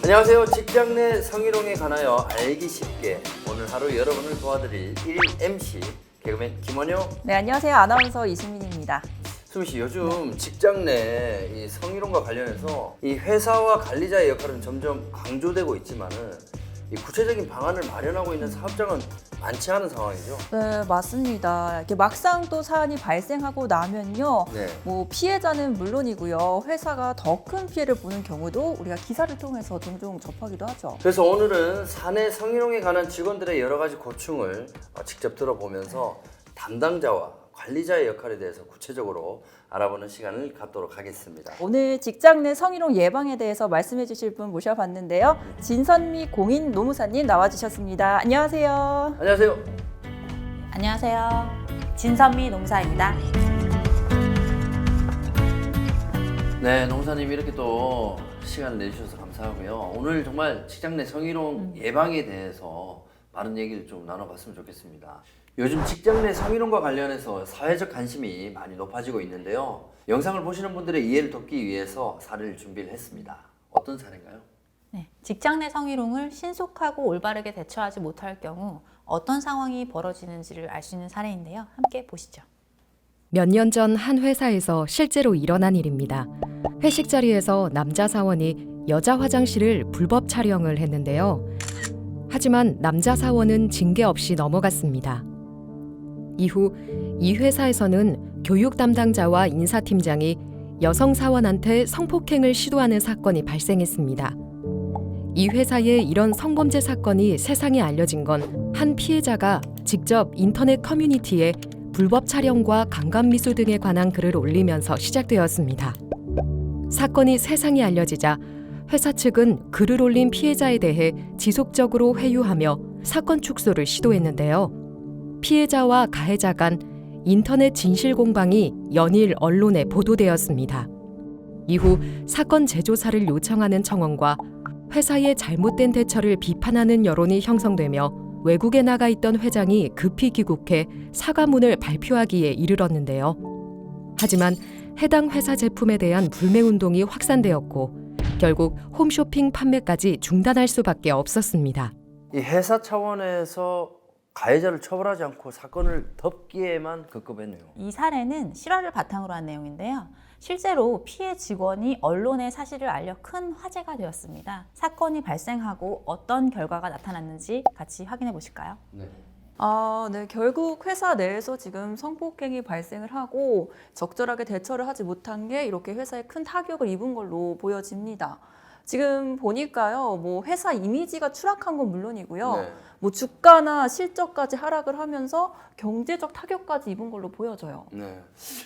안녕하세요. 직장 내 성희롱에 관하여 알기 쉽게 오늘 하루 여러분을 도와드릴 1인 MC 개그맨 김원효. 네, 안녕하세요. 아나운서 이수민입니다. 수민 씨, 요즘 직장 내 이 성희롱과 관련해서 이 회사와 관리자의 역할은 점점 강조되고 있지만은 이 구체적인 방안을 마련하고 있는 사업장은 많지 않은 상황이죠. 네, 맞습니다. 이렇게 막상 또 사안이 발생하고 나면요. 네. 뭐 피해자는 물론이고요. 회사가 더 큰 피해를 보는 경우도 우리가 기사를 통해서 종종 접하기도 하죠. 그래서 오늘은 사내 성희롱에 관한 직원들의 여러 가지 고충을 직접 들어보면서 담당자와 관리자의 역할에 대해서 구체적으로 알아보는 시간을 갖도록 하겠습니다. 오늘 직장 내 성희롱 예방에 대해서 말씀해 주실 분 모셔봤는데요. 진선미 공인 노무사님 나와주셨습니다. 안녕하세요. 안녕하세요. 안녕하세요. 진선미 농사입니다. 네, 농사님 이렇게 또 시간을 내주셔서 감사하고요. 오늘 정말 직장 내 성희롱 예방에 대해서 많은 얘기를 좀 나눠봤으면 좋겠습니다. 요즘 직장 내 성희롱과 관련해서 사회적 관심이 많이 높아지고 있는데요. 영상을 보시는 분들의 이해를 돕기 위해서 사례를 준비를 했습니다. 어떤 사례인가요? 네, 직장 내 성희롱을 신속하고 올바르게 대처하지 못할 경우 어떤 상황이 벌어지는지를 알 수 있는 사례인데요. 함께 보시죠. 몇 년 전 한 회사에서 실제로 일어난 일입니다. 회식 자리에서 남자 사원이 여자 화장실을 불법 촬영을 했는데요. 하지만 남자 사원은 징계 없이 넘어갔습니다. 이후 이 회사에서는 교육 담당자와 인사팀장이 여성 사원한테 성폭행을 시도하는 사건이 발생했습니다. 이 회사의 이런 성범죄 사건이 세상에 알려진 건 한 피해자가 직접 인터넷 커뮤니티에 불법 촬영과 강간미수 등에 관한 글을 올리면서 시작되었습니다. 사건이 세상에 알려지자 회사 측은 글을 올린 피해자에 대해 지속적으로 회유하며 사건 축소를 시도했는데요. 피해자와 가해자 간 인터넷 진실 공방이 연일 언론에 보도되었습니다. 이후 사건 재조사를 요청하는 청원과 회사의 잘못된 대처를 비판하는 여론이 형성되며 외국에 나가 있던 회장이 급히 귀국해 사과문을 발표하기에 이르렀는데요. 하지만 해당 회사 제품에 대한 불매운동이 확산되었고 결국 홈쇼핑 판매까지 중단할 수밖에 없었습니다. 이 회사 차원에서 가해자를 처벌하지 않고 사건을 덮기에만 급급했네요. 이 사례는 실화를 바탕으로 한 내용인데요. 실제로 피해 직원이 언론에 사실을 알려 큰 화제가 되었습니다. 사건이 발생하고 어떤 결과가 나타났는지 같이 확인해 보실까요? 네. 네. 결국 회사 내에서 지금 성폭행이 발생을 하고 적절하게 대처를 하지 못한 게 이렇게 회사에 큰 타격을 입은 걸로 보여집니다. 지금 보니까요, 뭐 회사 이미지가 추락한 건 물론이고요. 네. 뭐 주가나 실적까지 하락을 하면서 경제적 타격까지 입은 걸로 보여져요. 네.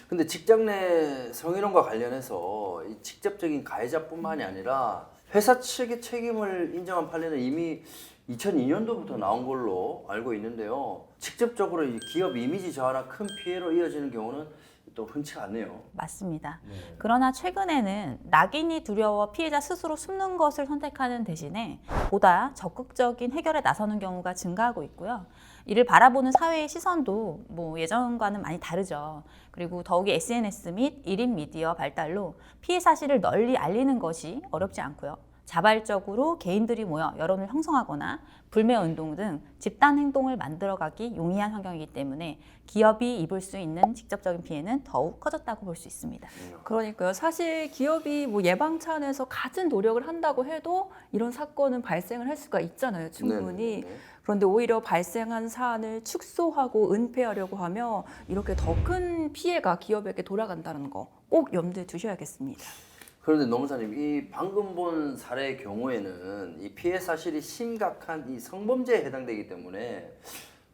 근데 직장 내 성희롱과 관련해서 이 직접적인 가해자뿐만이 아니라 회사 측의 책임을 인정한 판례는 이미 2002년도부터 나온 걸로 알고 있는데요. 직접적으로 이 기업 이미지 저하나 큰 피해로 이어지는 경우는 또 흔치가 않네요. 맞습니다. 네. 그러나 최근에는 낙인이 두려워 피해자 스스로 숨는 것을 선택하는 대신에 보다 적극적인 해결에 나서는 경우가 증가하고 있고요. 이를 바라보는 사회의 시선도 뭐 예전과는 많이 다르죠. 그리고 더욱이 SNS 및 1인 미디어 발달로 피해 사실을 널리 알리는 것이 어렵지 않고요. 자발적으로 개인들이 모여 여론을 형성하거나 불매운동 등 집단 행동을 만들어가기 용이한 환경이기 때문에 기업이 입을 수 있는 직접적인 피해는 더욱 커졌다고 볼 수 있습니다. 그러니까요. 사실 기업이 뭐 예방 차원에서 갖은 노력을 한다고 해도 이런 사건은 발생을 할 수가 있잖아요. 충분히. 네. 그런데 오히려 발생한 사안을 축소하고 은폐하려고 하면 이렇게 더 큰 피해가 기업에게 돌아간다는 거 꼭 염두에 두셔야겠습니다. 그런데 노무사님, 이 방금 본 사례의 경우에는 이 피해 사실이 심각한 이 성범죄에 해당되기 때문에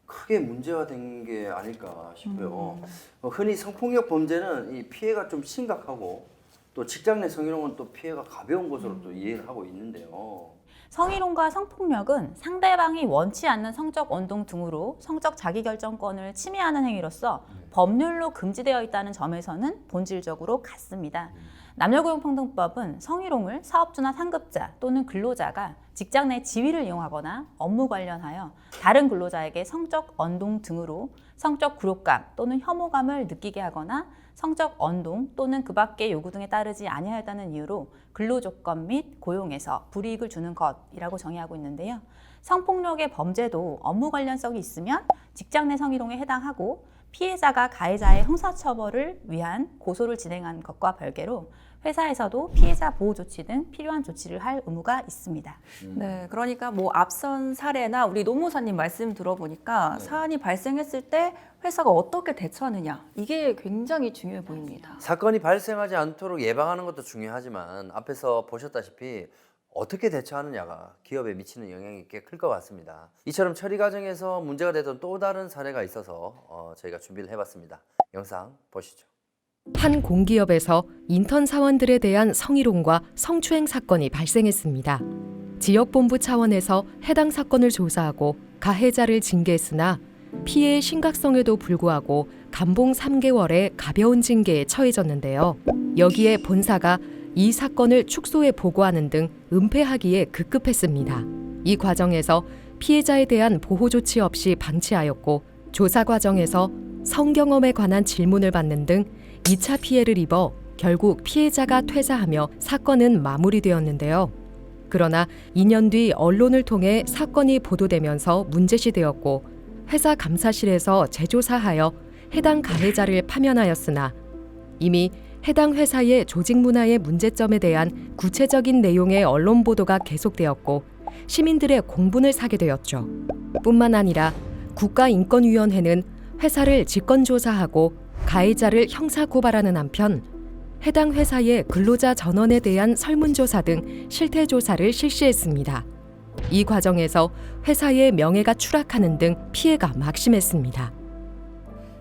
크게 문제가 된 게 아닐까 싶어요. 흔히 성폭력 범죄는 이 피해가 좀 심각하고 또 직장 내 성희롱은 또 피해가 가벼운 것으로 또 이해를 하고 있는데요. 성희롱과 성폭력은 상대방이 원치 않는 성적 원동 등으로 성적 자기결정권을 침해하는 행위로서 법률로 금지되어 있다는 점에서는 본질적으로 같습니다. 남녀고용평등법은 성희롱을 사업주나 상급자 또는 근로자가 직장 내 지위를 이용하거나 업무 관련하여 다른 근로자에게 성적 언동 등으로 성적 굴욕감 또는 혐오감을 느끼게 하거나 성적 언동 또는 그 밖의 요구 등에 따르지 아니하였다는 이유로 근로조건 및 고용에서 불이익을 주는 것이라고 정의하고 있는데요. 성폭력의 범죄도 업무 관련성이 있으면 직장 내 성희롱에 해당하고 피해자가 가해자의 형사처벌을 위한 고소를 진행한 것과 별개로 회사에서도 피해자 보호 조치 등 필요한 조치를 할 의무가 있습니다. 네, 그러니까 뭐 앞선 사례나 우리 노무사님 말씀 들어보니까 사안이 발생했을 때 회사가 어떻게 대처하느냐 이게 굉장히 중요해 보입니다. 사건이 발생하지 않도록 예방하는 것도 중요하지만 앞에서 보셨다시피 어떻게 대처하느냐가 기업에 미치는 영향이 꽤 클 것 같습니다. 이처럼 처리 과정에서 문제가 되던 또 다른 사례가 있어서 저희가 준비를 해봤습니다. 영상 보시죠. 한 공기업에서 인턴 사원들에 대한 성희롱과 성추행 사건이 발생했습니다. 지역본부 차원에서 해당 사건을 조사하고 가해자를 징계했으나 피해의 심각성에도 불구하고 감봉 3개월의 가벼운 징계에 처해졌는데요. 여기에 본사가 이 사건을 축소해 보고하는 등 은폐하기에 급급했습니다. 이 과정에서 피해자에 대한 보호 조치 없이 방치하였고 조사 과정에서 성경험에 관한 질문을 받는 등 2차 피해를 입어 결국 피해자가 퇴사하며 사건은 마무리되었는데요. 그러나 2년 뒤 언론을 통해 사건이 보도되면서 문제시되었고 회사 감사실에서 재조사하여 해당 가해자를 파면하였으나 이미 해당 회사의 조직 문화의 문제점에 대한 구체적인 내용의 언론 보도가 계속되었고 시민들의 공분을 사게 되었죠. 뿐만 아니라 국가인권위원회는 회사를 직권조사하고 가해자를 형사고발하는 한편 해당 회사의 근로자 전원에 대한 설문조사 등 실태조사를 실시했습니다. 이 과정에서 회사의 명예가 추락하는 등 피해가 막심했습니다.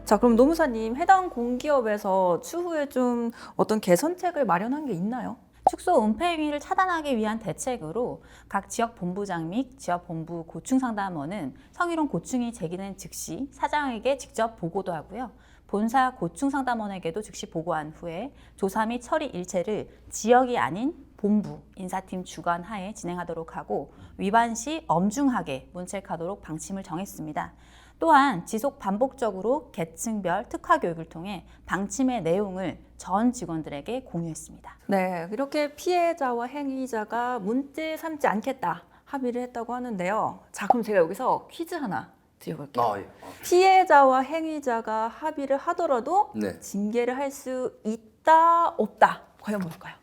자, 그럼 노무사님 해당 공기업에서 추후에 좀 어떤 개선책을 마련한 게 있나요? 축소 은폐 행위를 차단하기 위한 대책으로 각 지역 본부장 및 지역 본부 고충 상담원은 성희롱 고충이 제기된 즉시 사장에게 직접 보고도 하고요. 본사 고충 상담원에게도 즉시 보고한 후에 조사 및 처리 일체를 지역이 아닌 본부 인사팀 주관 하에 진행하도록 하고 위반 시 엄중하게 문책하도록 방침을 정했습니다. 또한 지속 반복적으로 계층별 특화 교육을 통해 방침의 내용을 전 직원들에게 공유했습니다. 네, 이렇게 피해자와 행위자가 문제 삼지 않겠다 합의를 했다고 하는데요. 자, 그럼 제가 여기서 퀴즈 하나 드려볼게요. 예. 피해자와 행위자가 합의를 하더라도 네. 징계를 할 수 있다, 없다. 과연 뭘까요?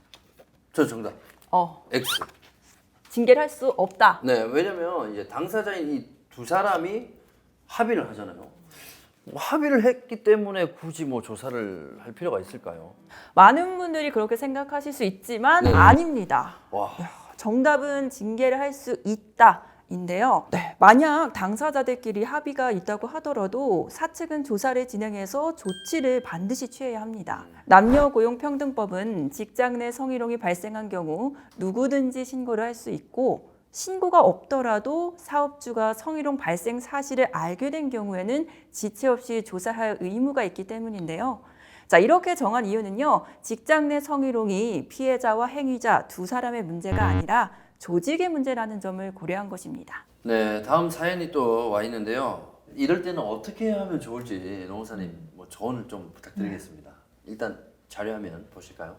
저 정답. X. 징계를 할 수 없다. 네, 왜냐면 이제 당사자인 이 두 사람이 합의를 하잖아요. 합의를 했기 때문에 굳이 뭐 조사를 할 필요가 있을까요? 많은 분들이 그렇게 생각하실 수 있지만 네. 아닙니다. 와, 정답은 징계를 할 수 있다인데요. 네, 만약 당사자들끼리 합의가 있다고 하더라도 사측은 조사를 진행해서 조치를 반드시 취해야 합니다. 남녀고용평등법은 직장 내 성희롱이 발생한 경우 누구든지 신고를 할 수 있고 신고가 없더라도 사업주가 성희롱 발생 사실을 알게 된 경우에는 지체 없이 조사할 의무가 있기 때문인데요. 자, 이렇게 정한 이유는요. 직장 내 성희롱이 피해자와 행위자 두 사람의 문제가 아니라 조직의 문제라는 점을 고려한 것입니다. 네, 다음 사연이 또 와 있는데요. 이럴 때는 어떻게 하면 좋을지 노무사님 뭐 조언을 좀 부탁드리겠습니다. 일단 자료화면 보실까요?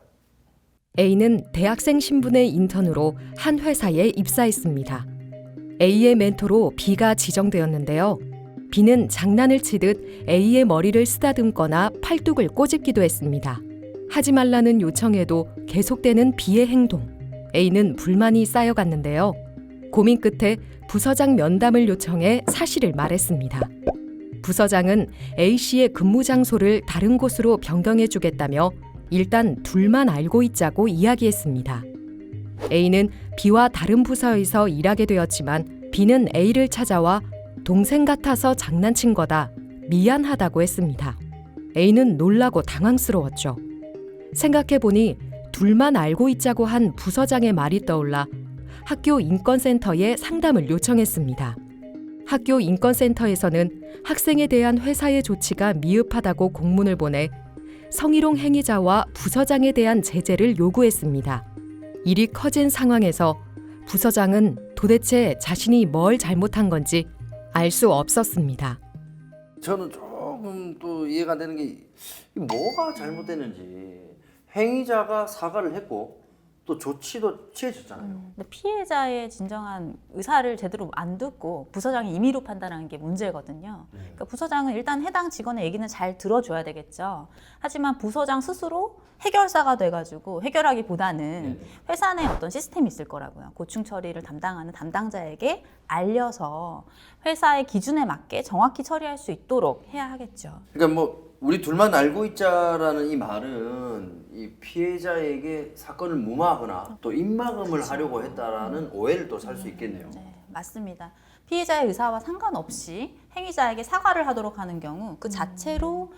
A는 대학생 신분의 인턴으로 한 회사에 입사했습니다. A의 멘토로 B가 지정되었는데요. B는 장난을 치듯 A의 머리를 쓰다듬거나 팔뚝을 꼬집기도 했습니다. 하지 말라는 요청에도 계속되는 B의 행동. A는 불만이 쌓여갔는데요. 고민 끝에 부서장 면담을 요청해 사실을 말했습니다. 부서장은 A씨의 근무 장소를 다른 곳으로 변경해 주겠다며 일단 둘만 알고 있자고 이야기했습니다. A는 B와 다른 부서에서 일하게 되었지만 B는 A를 찾아와 동생 같아서 장난친 거다, 미안하다고 했습니다. A는 놀라고 당황스러웠죠. 생각해보니 둘만 알고 있자고 한 부서장의 말이 떠올라 학교 인권센터에 상담을 요청했습니다. 학교 인권센터에서는 학생에 대한 회사의 조치가 미흡하다고 공문을 보내 성희롱 행위자와 부서장에 대한 제재를 요구했습니다. 일이 커진 상황에서 부서장은 도대체 자신이 뭘 잘못한 건지 알 수 없었습니다. 저는 조금 또 이해가 되는 게 뭐가 잘못됐는지 행위자가 사과를 했고 또 조치도 취해졌잖아요. 근데 피해자의 진정한 의사를 제대로 안 듣고 부서장이 임의로 판단하는 게 문제거든요. 그러니까 부서장은 일단 해당 직원의 얘기는 잘 들어줘야 되겠죠. 하지만 부서장 스스로 해결사가 돼가지고 해결하기보다는 회사 내 어떤 시스템이 있을 거라고요. 고충 처리를 담당하는 담당자에게 알려서 회사의 기준에 맞게 정확히 처리할 수 있도록 해야 하겠죠. 그러니까 뭐 우리 둘만 알고 있자라는 이 말은 이 피해자에게 사건을 무마하거나 또 입막음을 하려고 했다라는 오해를 또 살 수 있겠네요. 네, 맞습니다. 피해자의 의사와 상관없이 행위자에게 사과를 하도록 하는 경우 그 자체로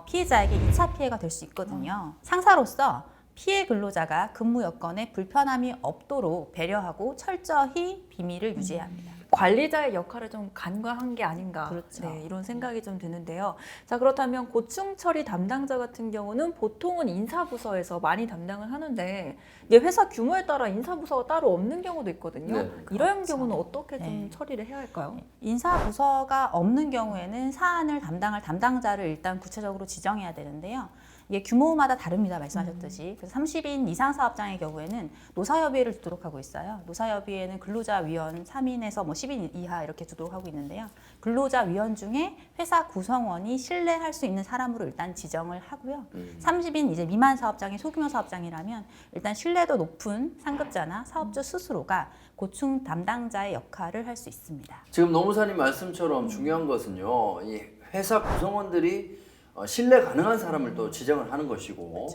피해자에게 2차 피해가 될 수 있거든요. 상사로서 피해 근로자가 근무 여건에 불편함이 없도록 배려하고 철저히 비밀을 유지해야 합니다. 관리자의 역할을 좀 간과한 게 아닌가, 그렇죠. 네, 이런 생각이 좀 드는데요. 자, 그렇다면 고충 처리 담당자 같은 경우는 보통은 인사부서에서 많이 담당을 하는데 이게 회사 규모에 따라 인사부서가 따로 없는 경우도 있거든요. 네, 이런 그렇죠. 경우는 어떻게 좀 네. 처리를 해야 할까요? 인사부서가 없는 경우에는 사안을 담당할 담당자를 일단 구체적으로 지정해야 되는데요. 이게 규모마다 다릅니다. 말씀하셨듯이. 그래서 30인 이상 사업장의 경우에는 노사협의회를 두도록 하고 있어요. 노사협의회는 근로자위원 3인에서 뭐 10인 이하 이렇게 두도록 하고 있는데요. 근로자위원 중에 회사 구성원이 신뢰할 수 있는 사람으로 일단 지정을 하고요. 30인 이제 미만 사업장이 소규모 사업장이라면 일단 신뢰도 높은 상급자나 사업주 스스로가 고충 담당자의 역할을 할 수 있습니다. 지금 노무사님 말씀처럼 중요한 것은요, 이 회사 구성원들이 신뢰 가능한 사람을 또 지정을 하는 것이고,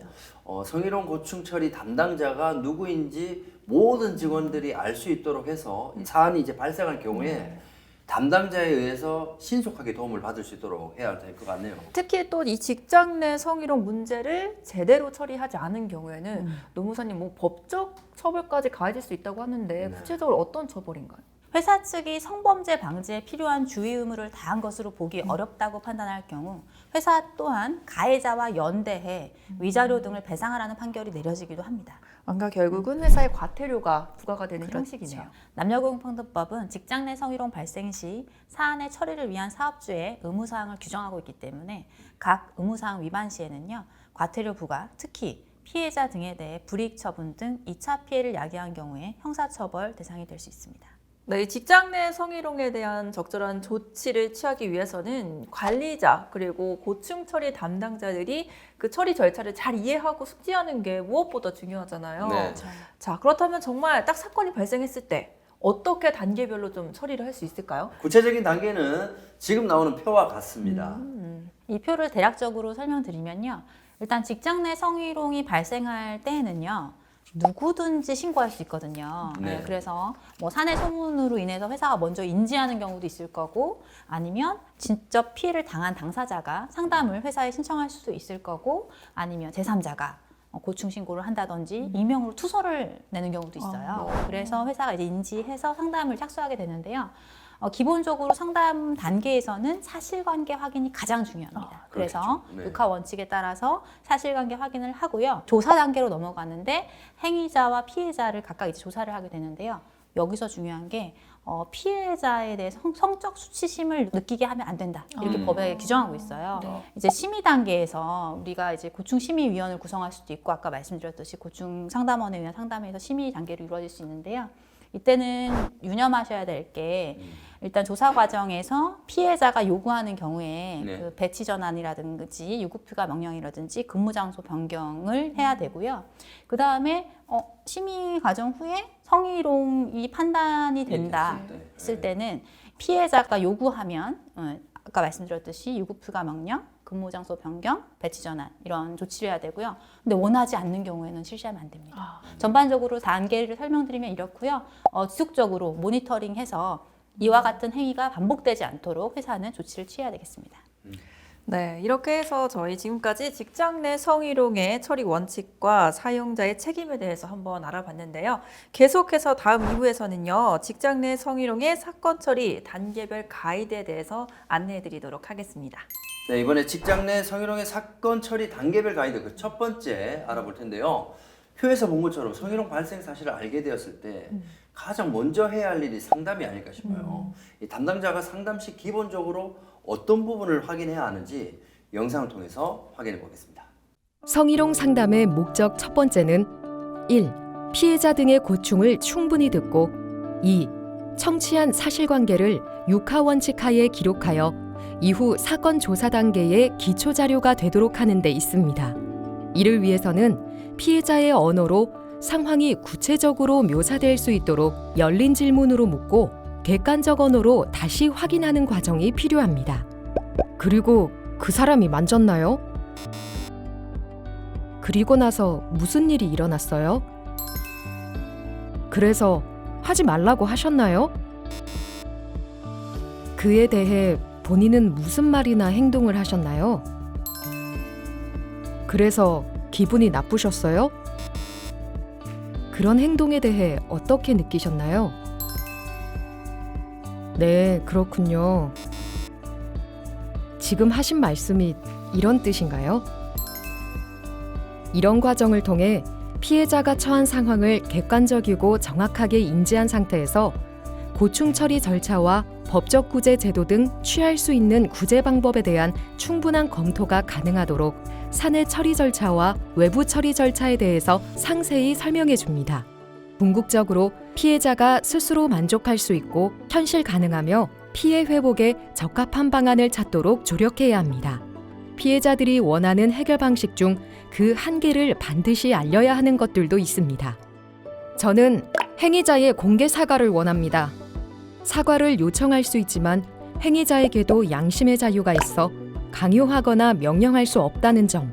성희롱 고충 처리 담당자가 누구인지 모든 직원들이 알 수 있도록 해서 이 사안이 이제 발생할 경우에 담당자에 의해서 신속하게 도움을 받을 수 있도록 해야 될 것 같네요. 특히 또 이 직장 내 성희롱 문제를 제대로 처리하지 않은 경우에는 노무사님 뭐 법적 처벌까지 가해질 수 있다고 하는데 구체적으로 어떤 처벌인가요? 회사 측이 성범죄 방지에 필요한 주의 의무를 다한 것으로 보기 어렵다고 판단할 경우 회사 또한 가해자와 연대해 위자료 등을 배상하라는 판결이 내려지기도 합니다. 그러니까 결국은 회사의 과태료가 부과가 되는 형식이네요. 남녀고용평등법은 직장 내 성희롱 발생 시 사안의 처리를 위한 사업주의 의무사항을 규정하고 있기 때문에 각 의무사항 위반 시에는요, 과태료 부과, 특히 피해자 등에 대해 불이익 처분 등 2차 피해를 야기한 경우에 형사처벌 대상이 될 수 있습니다. 네, 이 직장 내 성희롱에 대한 적절한 조치를 취하기 위해서는 관리자 그리고 고충 처리 담당자들이 그 처리 절차를 잘 이해하고 숙지하는 게 무엇보다 중요하잖아요. 네. 자, 그렇다면 정말 딱 사건이 발생했을 때 어떻게 단계별로 좀 처리를 할 수 있을까요? 구체적인 단계는 지금 나오는 표와 같습니다. 이 표를 대략적으로 설명드리면요. 일단 직장 내 성희롱이 발생할 때에는요, 누구든지 신고할 수 있거든요. 네. 그래서 뭐 사내 소문으로 인해서 회사가 먼저 인지하는 경우도 있을 거고, 아니면 직접 피해를 당한 당사자가 상담을 회사에 신청할 수도 있을 거고, 아니면 제3자가 고충 신고를 한다든지 익명으로 투서를 내는 경우도 있어요. 그래서 회사가 이제 인지해서 상담을 착수하게 되는데요. 기본적으로 상담 단계에서는 사실관계 확인이 가장 중요합니다. 그래서 그렇겠죠. 네. 의카 원칙에 따라서 사실관계 확인을 하고요. 조사 단계로 넘어가는데 행위자와 피해자를 각각 이제 조사를 하게 되는데요. 여기서 중요한 게 피해자에 대해 성적 수치심을 느끼게 하면 안 된다. 이렇게 법에 규정하고 있어요. 네. 이제 심의 단계에서 우리가 이제 고충 심의위원을 구성할 수도 있고, 아까 말씀드렸듯이 고충 상담원에 의한 상담에서 심의 단계로 이루어질 수 있는데요. 이때는 유념하셔야 될 게 일단 조사 과정에서 피해자가 요구하는 경우에 네. 그 배치 전환이라든지 유급휴가 명령이라든지 근무 장소 변경을 해야 되고요. 그 다음에 심의 과정 후에 성희롱이 판단이 된다 했을 때는 피해자가 요구하면 아까 말씀드렸듯이 유급휴가 명령, 근무 장소 변경, 배치 전환 이런 조치를 해야 되고요. 근데 원하지 않는 경우에는 실시하면 안 됩니다. 전반적으로 단계를 설명드리면 이렇고요. 지속적으로 모니터링해서 이와 같은 행위가 반복되지 않도록 회사는 조치를 취해야 되겠습니다. 네, 이렇게 해서 저희 지금까지 직장 내 성희롱의 처리 원칙과 사용자의 책임에 대해서 한번 알아봤는데요. 계속해서 다음 2부에서는요, 직장 내 성희롱의 사건 처리 단계별 가이드에 대해서 안내해 드리도록 하겠습니다. 네, 이번에 직장 내 성희롱의 사건 처리 단계별 가이드 그 첫 번째 알아볼 텐데요. 표에서 본 것처럼 성희롱 발생 사실을 알게 되었을 때 가장 먼저 해야 할 일이 상담이 아닐까 싶어요. 이 담당자가 상담 시 기본적으로 어떤 부분을 확인해야 하는지 영상을 통해서 확인해 보겠습니다. 성희롱 상담의 목적 첫 번째는 1. 피해자 등의 고충을 충분히 듣고 2. 청취한 사실관계를 육하원칙 하에 기록하여 이후 사건 조사 단계의 기초 자료가 되도록 하는 데 있습니다. 이를 위해서는 피해자의 언어로 상황이 구체적으로 묘사될 수 있도록 열린 질문으로 묻고 객관적 언어로 다시 확인하는 과정이 필요합니다. 그리고 그 사람이 만졌나요? 그리고 나서 무슨 일이 일어났어요? 그래서 하지 말라고 하셨나요? 그에 대해 본인은 무슨 말이나 행동을 하셨나요? 그래서 기분이 나쁘셨어요? 그런 행동에 대해 어떻게 느끼셨나요? 네, 그렇군요. 지금 하신 말씀이 이런 뜻인가요? 이런 과정을 통해 피해자가 처한 상황을 객관적이고 정확하게 인지한 상태에서 고충 처리 절차와 법적 구제 제도 등 취할 수 있는 구제 방법에 대한 충분한 검토가 가능하도록 사내 처리 절차와 외부 처리 절차에 대해서 상세히 설명해 줍니다. 궁극적으로 피해자가 스스로 만족할 수 있고 현실 가능하며 피해 회복에 적합한 방안을 찾도록 조력해야 합니다. 피해자들이 원하는 해결 방식 중 그 한계를 반드시 알려야 하는 것들도 있습니다. 저는 행위자의 공개 사과를 원합니다. 사과를 요청할 수 있지만 행위자에게도 양심의 자유가 있어 강요하거나 명령할 수 없다는 점.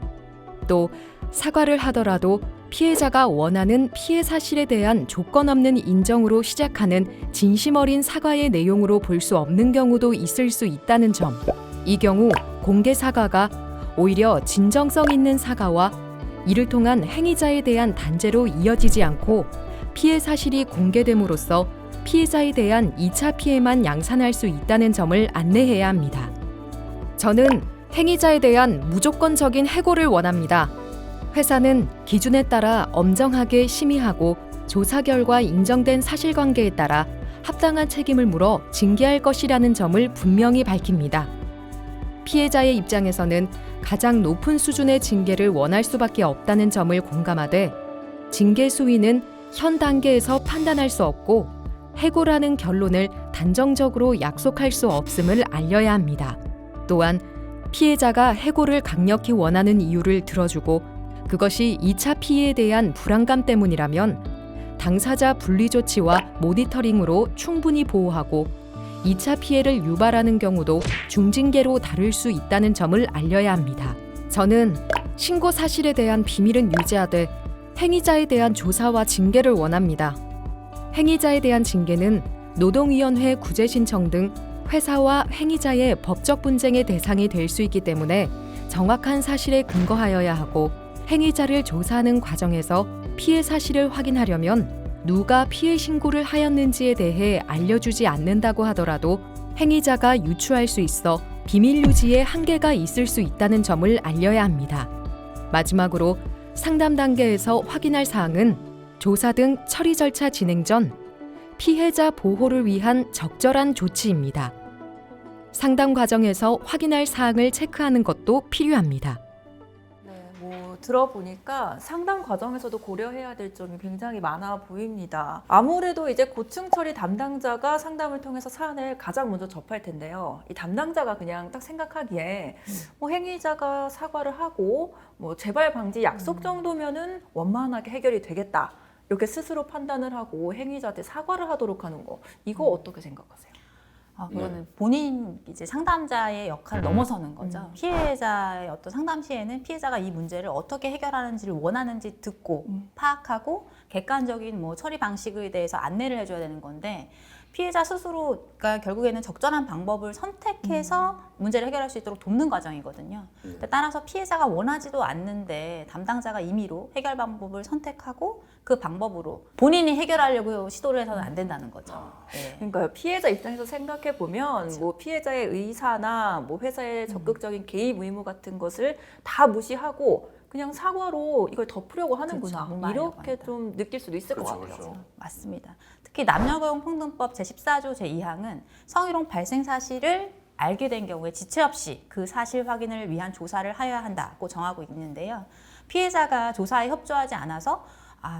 또 사과를 하더라도 피해자가 원하는 피해 사실에 대한 조건 없는 인정으로 시작하는 진심 어린 사과의 내용으로 볼 수 없는 경우도 있을 수 있다는 점. 이 경우 공개 사과가 오히려 진정성 있는 사과와 이를 통한 행위자에 대한 단죄로 이어지지 않고 피해 사실이 공개됨으로써 피해자에 대한 2차 피해만 양산할 수 있다는 점을 안내해야 합니다. 저는 행위자에 대한 무조건적인 해고를 원합니다. 회사는 기준에 따라 엄정하게 심의하고 조사 결과 인정된 사실관계에 따라 합당한 책임을 물어 징계할 것이라는 점을 분명히 밝힙니다. 피해자의 입장에서는 가장 높은 수준의 징계를 원할 수밖에 없다는 점을 공감하되 징계 수위는 현 단계에서 판단할 수 없고 해고라는 결론을 단정적으로 약속할 수 없음을 알려야 합니다. 또한 피해자가 해고를 강력히 원하는 이유를 들어주고 그것이 2차 피해에 대한 불안감 때문이라면 당사자 분리 조치와 모니터링으로 충분히 보호하고 2차 피해를 유발하는 경우도 중징계로 다룰 수 있다는 점을 알려야 합니다. 저는 신고 사실에 대한 비밀은 유지하되 행위자에 대한 조사와 징계를 원합니다. 행위자에 대한 징계는 노동위원회 구제 신청 등 회사와 행위자의 법적 분쟁의 대상이 될 수 있기 때문에 정확한 사실에 근거하여야 하고 행위자를 조사하는 과정에서 피해 사실을 확인하려면 누가 피해 신고를 하였는지에 대해 알려주지 않는다고 하더라도 행위자가 유추할 수 있어 비밀 유지에 한계가 있을 수 있다는 점을 알려야 합니다. 마지막으로 상담 단계에서 확인할 사항은 조사 등 처리 절차 진행 전 피해자 보호를 위한 적절한 조치입니다. 상담 과정에서 확인할 사항을 체크하는 것도 필요합니다. 들어보니까 상담 과정에서도 고려해야 될 점이 굉장히 많아 보입니다. 아무래도 이제 고충 처리 담당자가 상담을 통해서 사안을 가장 먼저 접할 텐데요. 이 담당자가 그냥 딱 생각하기에 뭐 행위자가 사과를 하고 뭐 재발 방지 약속 정도면은 원만하게 해결이 되겠다. 이렇게 스스로 판단을 하고 행위자한테 사과를 하도록 하는 거. 이거 어떻게 생각하세요? 그거는 본인 이제 상담자의 역할을 넘어서는 거죠. 피해자의 어떤 상담 시에는 피해자가 이 문제를 어떻게 해결하는지를 원하는지 듣고 파악하고 객관적인 뭐 처리 방식에 대해서 안내를 해줘야 되는 건데 피해자 스스로가 결국에는 적절한 방법을 선택해서 문제를 해결할 수 있도록 돕는 과정이거든요. 따라서 피해자가 원하지도 않는데 담당자가 임의로 해결 방법을 선택하고 그 방법으로 본인이 해결하려고 시도를 해서는 안 된다는 거죠. 네. 그러니까 피해자 입장에서 생각해 보면 뭐 피해자의 의사나 뭐 회사의 적극적인 개입 의무 같은 것을 다 무시하고 그냥 사과로 이걸 덮으려고 하는구나. 그렇죠. 이렇게 합니다. 좀 느낄 수도 있을 것 같아요. 그렇죠. 맞습니다. 특히 남녀고용평등법 제14조 제2항은 성희롱 발생 사실을 알게 된 경우에 지체 없이 그 사실 확인을 위한 조사를 하여야 한다고 정하고 있는데요. 피해자가 조사에 협조하지 않아서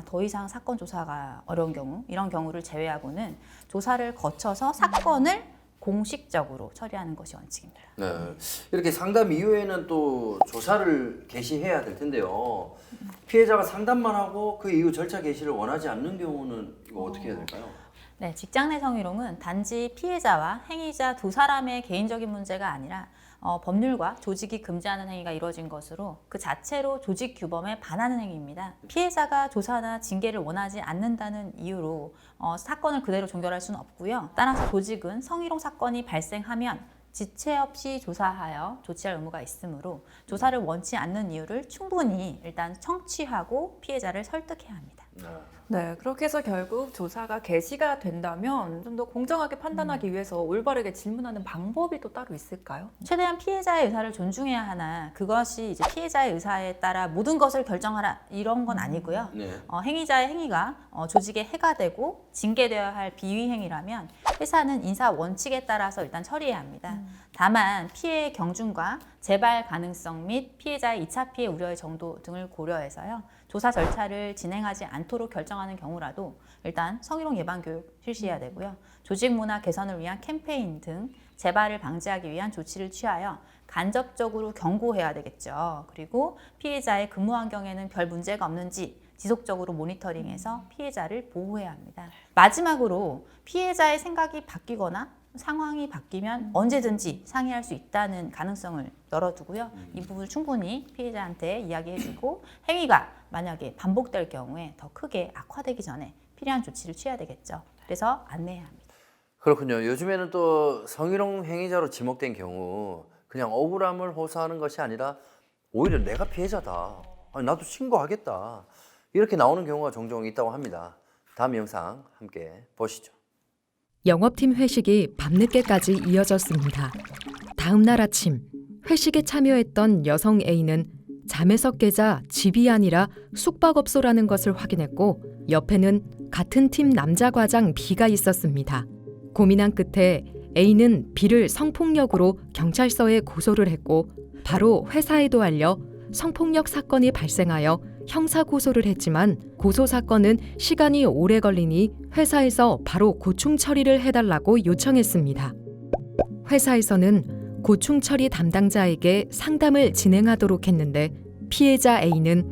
더 이상 사건 조사가 어려운 경우, 이런 경우를 제외하고는 조사를 거쳐서 사건을 공식적으로 처리하는 것이 원칙입니다. 네. 이렇게 상담 이후에는 또 조사를 개시해야 될 텐데요. 피해자가 상담만 하고 그 이후 절차 개시를 원하지 않는 경우는 이거 어떻게 해야 될까요? 네, 직장 내 성희롱은 단지 피해자와 행위자 두 사람의 개인적인 문제가 아니라 법률과 조직이 금지하는 행위가 이루어진 것으로 그 자체로 조직 규범에 반하는 행위입니다. 피해자가 조사나 징계를 원하지 않는다는 이유로 사건을 그대로 종결할 수는 없고요. 따라서 조직은 성희롱 사건이 발생하면 지체 없이 조사하여 조치할 의무가 있으므로 조사를 원치 않는 이유를 충분히 일단 청취하고 피해자를 설득해야 합니다. 네, 그렇게 해서 결국 조사가 개시가 된다면 좀 더 공정하게 판단하기 위해서 올바르게 질문하는 방법이 또 따로 있을까요? 최대한 피해자의 의사를 존중해야 하나 그것이 이제 피해자의 의사에 따라 모든 것을 결정하라 이런 건 아니고요. 네. 행위자의 행위가 조직에 해가 되고 징계되어야 할 비위 행위라면 회사는 인사 원칙에 따라서 일단 처리해야 합니다. 다만 피해의 경중과 재발 가능성 및 피해자의 2차 피해 우려의 정도 등을 고려해서요. 조사 절차를 진행하지 않도록 결정하는 경우라도 일단 성희롱 예방 교육 실시해야 되고요. 조직 문화 개선을 위한 캠페인 등 재발을 방지하기 위한 조치를 취하여 간접적으로 경고해야 되겠죠. 그리고 피해자의 근무 환경에는 별 문제가 없는지 지속적으로 모니터링해서 피해자를 보호해야 합니다. 마지막으로 피해자의 생각이 바뀌거나 상황이 바뀌면 언제든지 상의할 수 있다는 가능성을 열어두고요. 이 부분을 충분히 피해자한테 이야기해주고 행위가 만약에 반복될 경우에 더 크게 악화되기 전에 필요한 조치를 취해야 되겠죠. 그래서 안내해야 합니다. 그렇군요. 요즘에는 또 성희롱 행위자로 지목된 경우 그냥 억울함을 호소하는 것이 아니라 오히려 내가 피해자다. 아니, 나도 신고하겠다. 이렇게 나오는 경우가 종종 있다고 합니다. 다음 영상 함께 보시죠. 영업팀 회식이 밤늦게까지 이어졌습니다. 다음 날 아침 회식에 참여했던 여성 A는 잠에서 깨자 집이 아니라 숙박업소라는 것을 확인했고 옆에는 같은 팀 남자 과장 B가 있었습니다. 고민한 끝에 A는 B를 성폭력으로 경찰서에 고소를 했고 바로 회사에도 알려 성폭력 사건이 발생하여 형사 고소를 했지만 고소 사건은 시간이 오래 걸리니 회사에서 바로 고충 처리를 해달라고 요청했습니다. 회사에서는 고충 처리 담당자에게 상담을 진행하도록 했는데 피해자 A는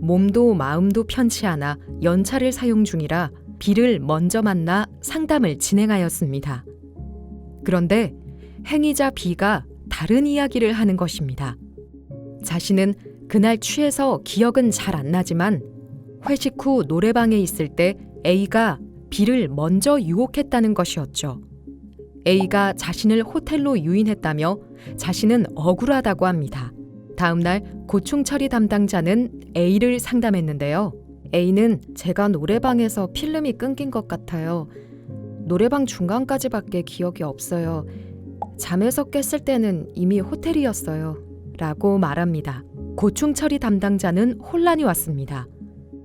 몸도 마음도 편치 않아 연차를 사용 중이라 B를 먼저 만나 상담을 진행하였습니다. 그런데 행위자 B가 다른 이야기를 하는 것입니다. 자신은 그날 취해서 기억은 잘 안 나지만 회식 후 노래방에 있을 때 A가 B를 먼저 유혹했다는 것이었죠. A가 자신을 호텔로 유인했다며 자신은 억울하다고 합니다. 다음 날 고충 처리 담당자는 A를 상담했는데요. A는 제가 노래방에서 필름이 끊긴 것 같아요. 노래방 중간까지밖에 기억이 없어요. 잠에서 깼을 때는 이미 호텔이었어요. 라고 말합니다. 고충 처리 담당자는 혼란이 왔습니다.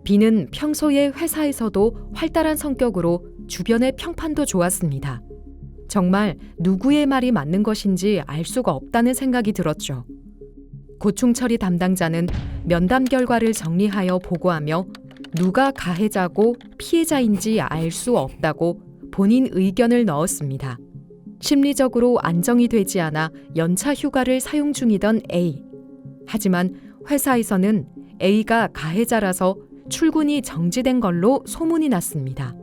B는 평소에 회사에서도 활달한 성격으로 주변의 평판도 좋았습니다. 정말 누구의 말이 맞는 것인지 알 수가 없다는 생각이 들었죠. 고충 처리 담당자는 면담 결과를 정리하여 보고하며 누가 가해자고 피해자인지 알 수 없다고 본인 의견을 넣었습니다. 심리적으로 안정이 되지 않아 연차 휴가를 사용 중이던 A. 하지만 회사에서는 A가 가해자라서 출근이 정지된 걸로 소문이 났습니다.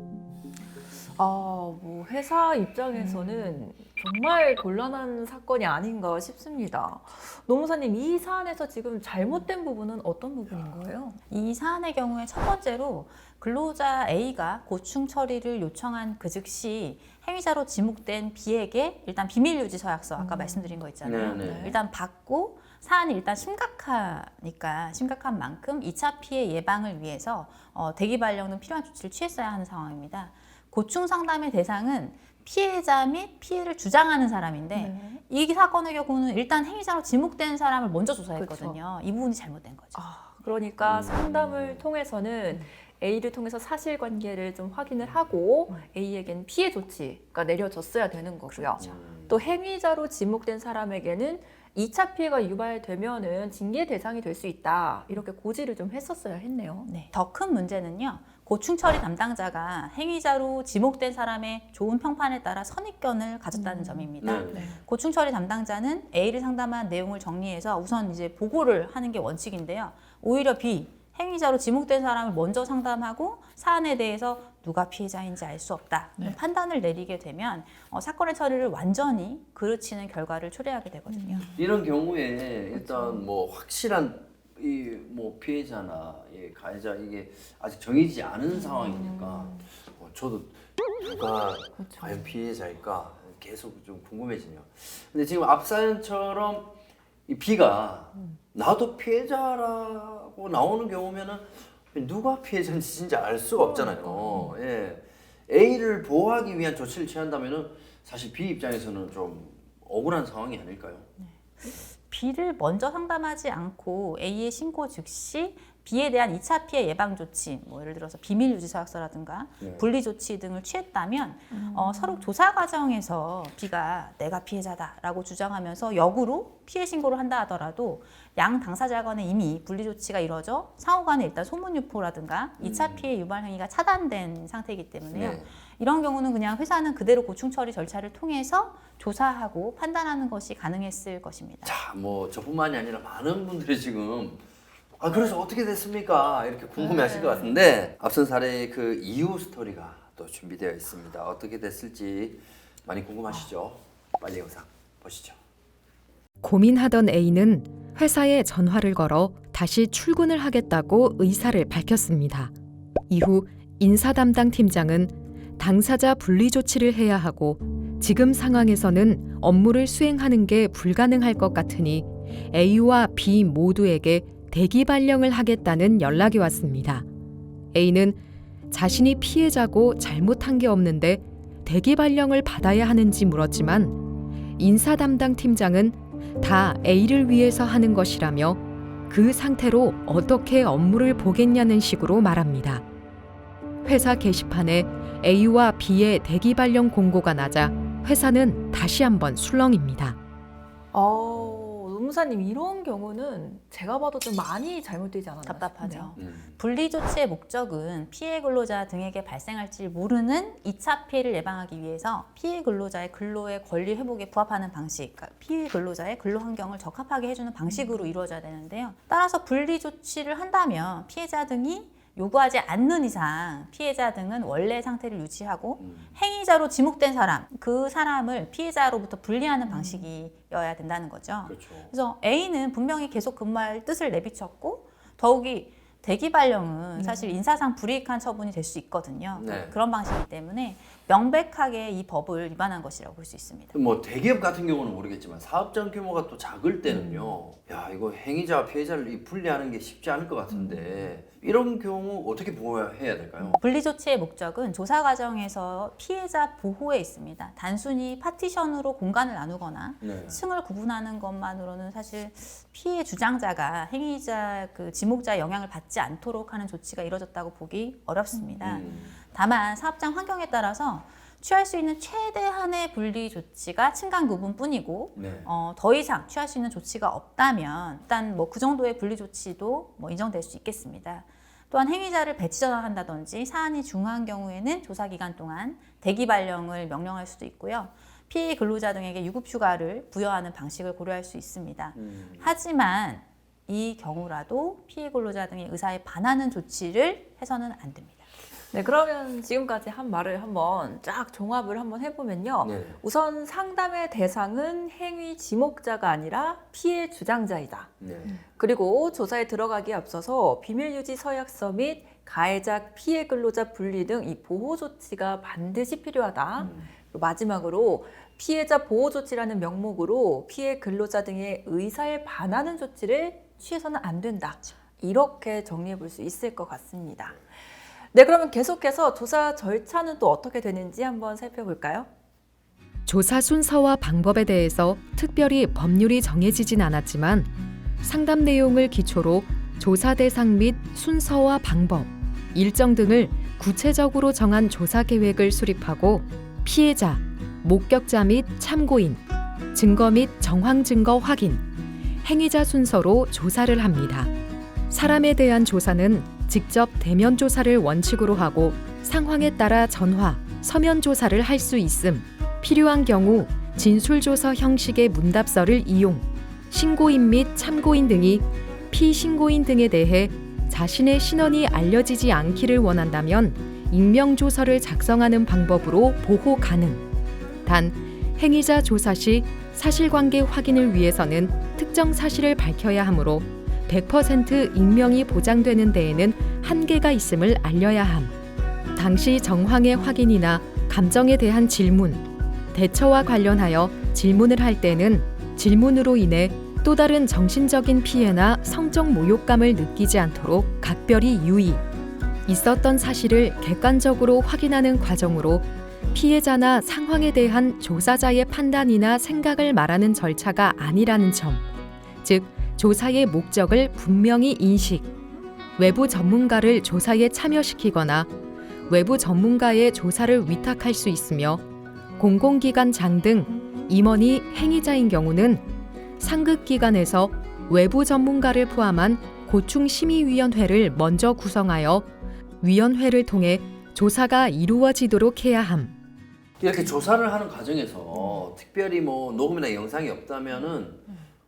뭐 회사 입장에서는 정말 곤란한 사건이 아닌가 싶습니다. 노무사님, 이 사안에서 지금 잘못된 부분은 어떤 부분인 거예요? 이 사안의 경우에 첫 번째로 근로자 A가 고충 처리를 요청한 그 즉시 행위자로 지목된 B에게 일단 비밀 유지 서약서 아까 말씀드린 거 있잖아요. 네. 일단 받고 사안이 일단 심각하니까 심각한 만큼 2차 피해 예방을 위해서 대기 발령 등 필요한 조치를 취했어야 하는 상황입니다. 고충 상담의 대상은 피해자 및 피해를 주장하는 사람인데 네. 이 사건의 경우는 일단 행위자로 지목된 사람을 먼저 조사했거든요. 이 부분이 잘못된 거죠. 그러니까 상담을 통해서는 A를 통해서 사실관계를 좀 확인을 하고 A에게는 피해 조치가 내려졌어야 되는 거고요. 또 행위자로 지목된 사람에게는 2차 피해가 유발되면은 징계 대상이 될 수 있다. 이렇게 고지를 좀 했었어야 했네요. 네. 더 큰 문제는요. 고충 처리 담당자가 행위자로 지목된 사람의 좋은 평판에 따라 선입견을 가졌다는 점입니다. 네. 고충 처리 담당자는 A를 상담한 내용을 정리해서 우선 이제 보고를 하는 게 원칙인데요. 오히려 B, 행위자로 지목된 사람을 먼저 상담하고 사안에 대해서 누가 피해자인지 알 수 없다 판단을 내리게 되면 사건의 처리를 완전히 그르치는 결과를 초래하게 되거든요. 이런 경우에 일단 뭐 확실한 이 뭐 피해자나 가해자 이게 아직 정해지지 않은 상황이니까 저도 누가 과연 피해자일까 계속 좀 궁금해지네요. 근데 지금 앞 사연처럼 이 B가 나도 피해자라고 나오는 경우면은 누가 피해자인지 진짜 알 수가 없잖아요. 예. A를 보호하기 위한 조치를 취한다면은 사실 B 입장에서는 좀 억울한 상황이 아닐까요? B를 먼저 상담하지 않고 A의 신고 즉시 B에 대한 2차 피해 예방 조치, 뭐 예를 들어서 비밀 유지 서약서라든가 분리 조치 등을 취했다면 서로 조사 과정에서 B가 내가 피해자다라고 주장하면서 역으로 피해 신고를 한다 하더라도 양 당사자 간에 이미 분리 조치가 이루어져 상호 간에 일단 소문 유포라든가 2차 피해 유발 행위가 차단된 상태이기 때문에요. 네. 이런 경우는 그냥 회사는 그대로 고충 처리 절차를 통해서 조사하고 판단하는 것이 가능했을 것입니다. 자, 뭐 저뿐만이 아니라 많은 분들이 지금 그래서 어떻게 됐습니까? 이렇게 궁금해하실 것 같은데 앞선 사례의 그 이후 스토리가 또 준비되어 있습니다. 어떻게 됐을지 많이 궁금하시죠? 빨리 영상 보시죠. 고민하던 A는 회사에 전화를 걸어 다시 출근을 하겠다고 의사를 밝혔습니다. 이후 인사 담당 팀장은 당사자 분리 조치를 해야 하고 지금 상황에서는 업무를 수행하는 게 불가능할 것 같으니 A와 B 모두에게 대기 발령을 하겠다는 연락이 왔습니다. A는 자신이 피해자고 잘못한 게 없는데 대기 발령을 받아야 하는지 물었지만 인사 담당 팀장은 다 A를 위해서 하는 것이라며 그 상태로 어떻게 업무를 보겠냐는 식으로 말합니다. 회사 게시판에 A와 B의 대기 발령 공고가 나자 회사는 다시 한번 술렁입니다. 노무사님, 이런 경우는 제가 봐도 좀 많이 잘못되지 않았나 답답하죠. 싶네요. 분리 조치의 목적은 피해 근로자 등에게 발생할지 모르는 2차 피해를 예방하기 위해서 피해 근로자의 근로의 권리 회복에 부합하는 방식, 그러니까 피해 근로자의 근로 환경을 적합하게 해주는 방식으로 이루어져야 되는데요. 따라서 분리 조치를 한다면 피해자 등이 요구하지 않는 이상 피해자 등은 원래 상태를 유지하고 행위자로 지목된 사람, 그 사람을 피해자로부터 분리하는 방식이어야 된다는 거죠. 그렇죠. 그래서 A는 분명히 계속 근무할 뜻을 내비쳤고 더욱이 대기 발령은 사실 인사상 불이익한 처분이 될 수 있거든요. 네. 그런 방식이기 때문에 명백하게 이 법을 위반한 것이라고 볼 수 있습니다. 뭐 대기업 같은 경우는 모르겠지만 사업장 규모가 또 작을 때는요. 야, 이거 행위자와 피해자를 분리하는 게 쉽지 않을 것 같은데 이런 경우 어떻게 보호해야 될까요? 분리 조치의 목적은 조사 과정에서 피해자 보호에 있습니다. 단순히 파티션으로 공간을 나누거나 네. 층을 구분하는 것만으로는 사실 피해 주장자가 행위자 그 지목자의 영향을 받지 않도록 하는 조치가 이루어졌다고 보기 어렵습니다. 다만 사업장 환경에 따라서 취할 수 있는 최대한의 분리 조치가 층간 구분뿐이고 네. 더 이상 취할 수 있는 조치가 없다면 일단 뭐 그 정도의 분리 조치도 뭐 인정될 수 있겠습니다. 또한 행위자를 배치 전환한다든지 사안이 중요한 경우에는 조사 기간 동안 대기 발령을 명령할 수도 있고요. 피해 근로자 등에게 유급 휴가를 부여하는 방식을 고려할 수 있습니다. 하지만 이 경우라도 피해 근로자 등의 의사에 반하는 조치를 해서는 안 됩니다. 네, 그러면 지금까지 한 말을 한번 쫙 종합을 한번 해보면요. 네. 우선 상담의 대상은 행위 지목자가 아니라 피해 주장자이다. 네. 그리고 조사에 들어가기에 앞서서 비밀유지 서약서 및 가해자 피해 근로자 분리 등 이 보호 조치가 반드시 필요하다. 그리고 마지막으로 피해자 보호 조치라는 명목으로 피해 근로자 등의 의사에 반하는 조치를 취해서는 안 된다. 이렇게 정리해 볼 수 있을 것 같습니다. 네, 그러면 계속해서 조사 절차는 또 어떻게 되는지 한번 살펴볼까요? 조사 순서와 방법에 대해서 특별히 법률이 정해지진 않았지만 상담 내용을 기초로 조사 대상 및 순서와 방법, 일정 등을 구체적으로 정한 조사 계획을 수립하고 피해자, 목격자 및 참고인, 증거 및 정황 증거 확인, 행위자 순서로 조사를 합니다. 사람에 대한 조사는 직접 대면 조사를 원칙으로 하고 상황에 따라 전화, 서면 조사를 할 수 있음. 필요한 경우 진술조서 형식의 문답서를 이용, 신고인 및 참고인 등이 피신고인 등에 대해 자신의 신원이 알려지지 않기를 원한다면 익명조서를 작성하는 방법으로 보호 가능. 단, 행위자 조사 시 사실관계 확인을 위해서는 특정 사실을 밝혀야 하므로 100% 익명이 보장되는 데에는 한계가 있음을 알려야 함. 당시 정황의 확인이나 감정에 대한 질문, 대처와 관련하여 질문을 할 때는 질문으로 인해 또 다른 정신적인 피해나 성적 모욕감을 느끼지 않도록 각별히 유의. 있었던 사실을 객관적으로 확인하는 과정으로 피해자나 상황에 대한 조사자의 판단이나 생각을 말하는 절차가 아니라는 점. 즉, 조사의 목적을 분명히 인식, 외부 전문가를 조사에 참여시키거나 외부 전문가의 조사를 위탁할 수 있으며 공공기관장 등 임원이 행위자인 경우는 상급기관에서 외부 전문가를 포함한 고충심의위원회를 먼저 구성하여 위원회를 통해 조사가 이루어지도록 해야 함. 이렇게 조사를 하는 과정에서 특별히 뭐 녹음이나 영상이 없다면은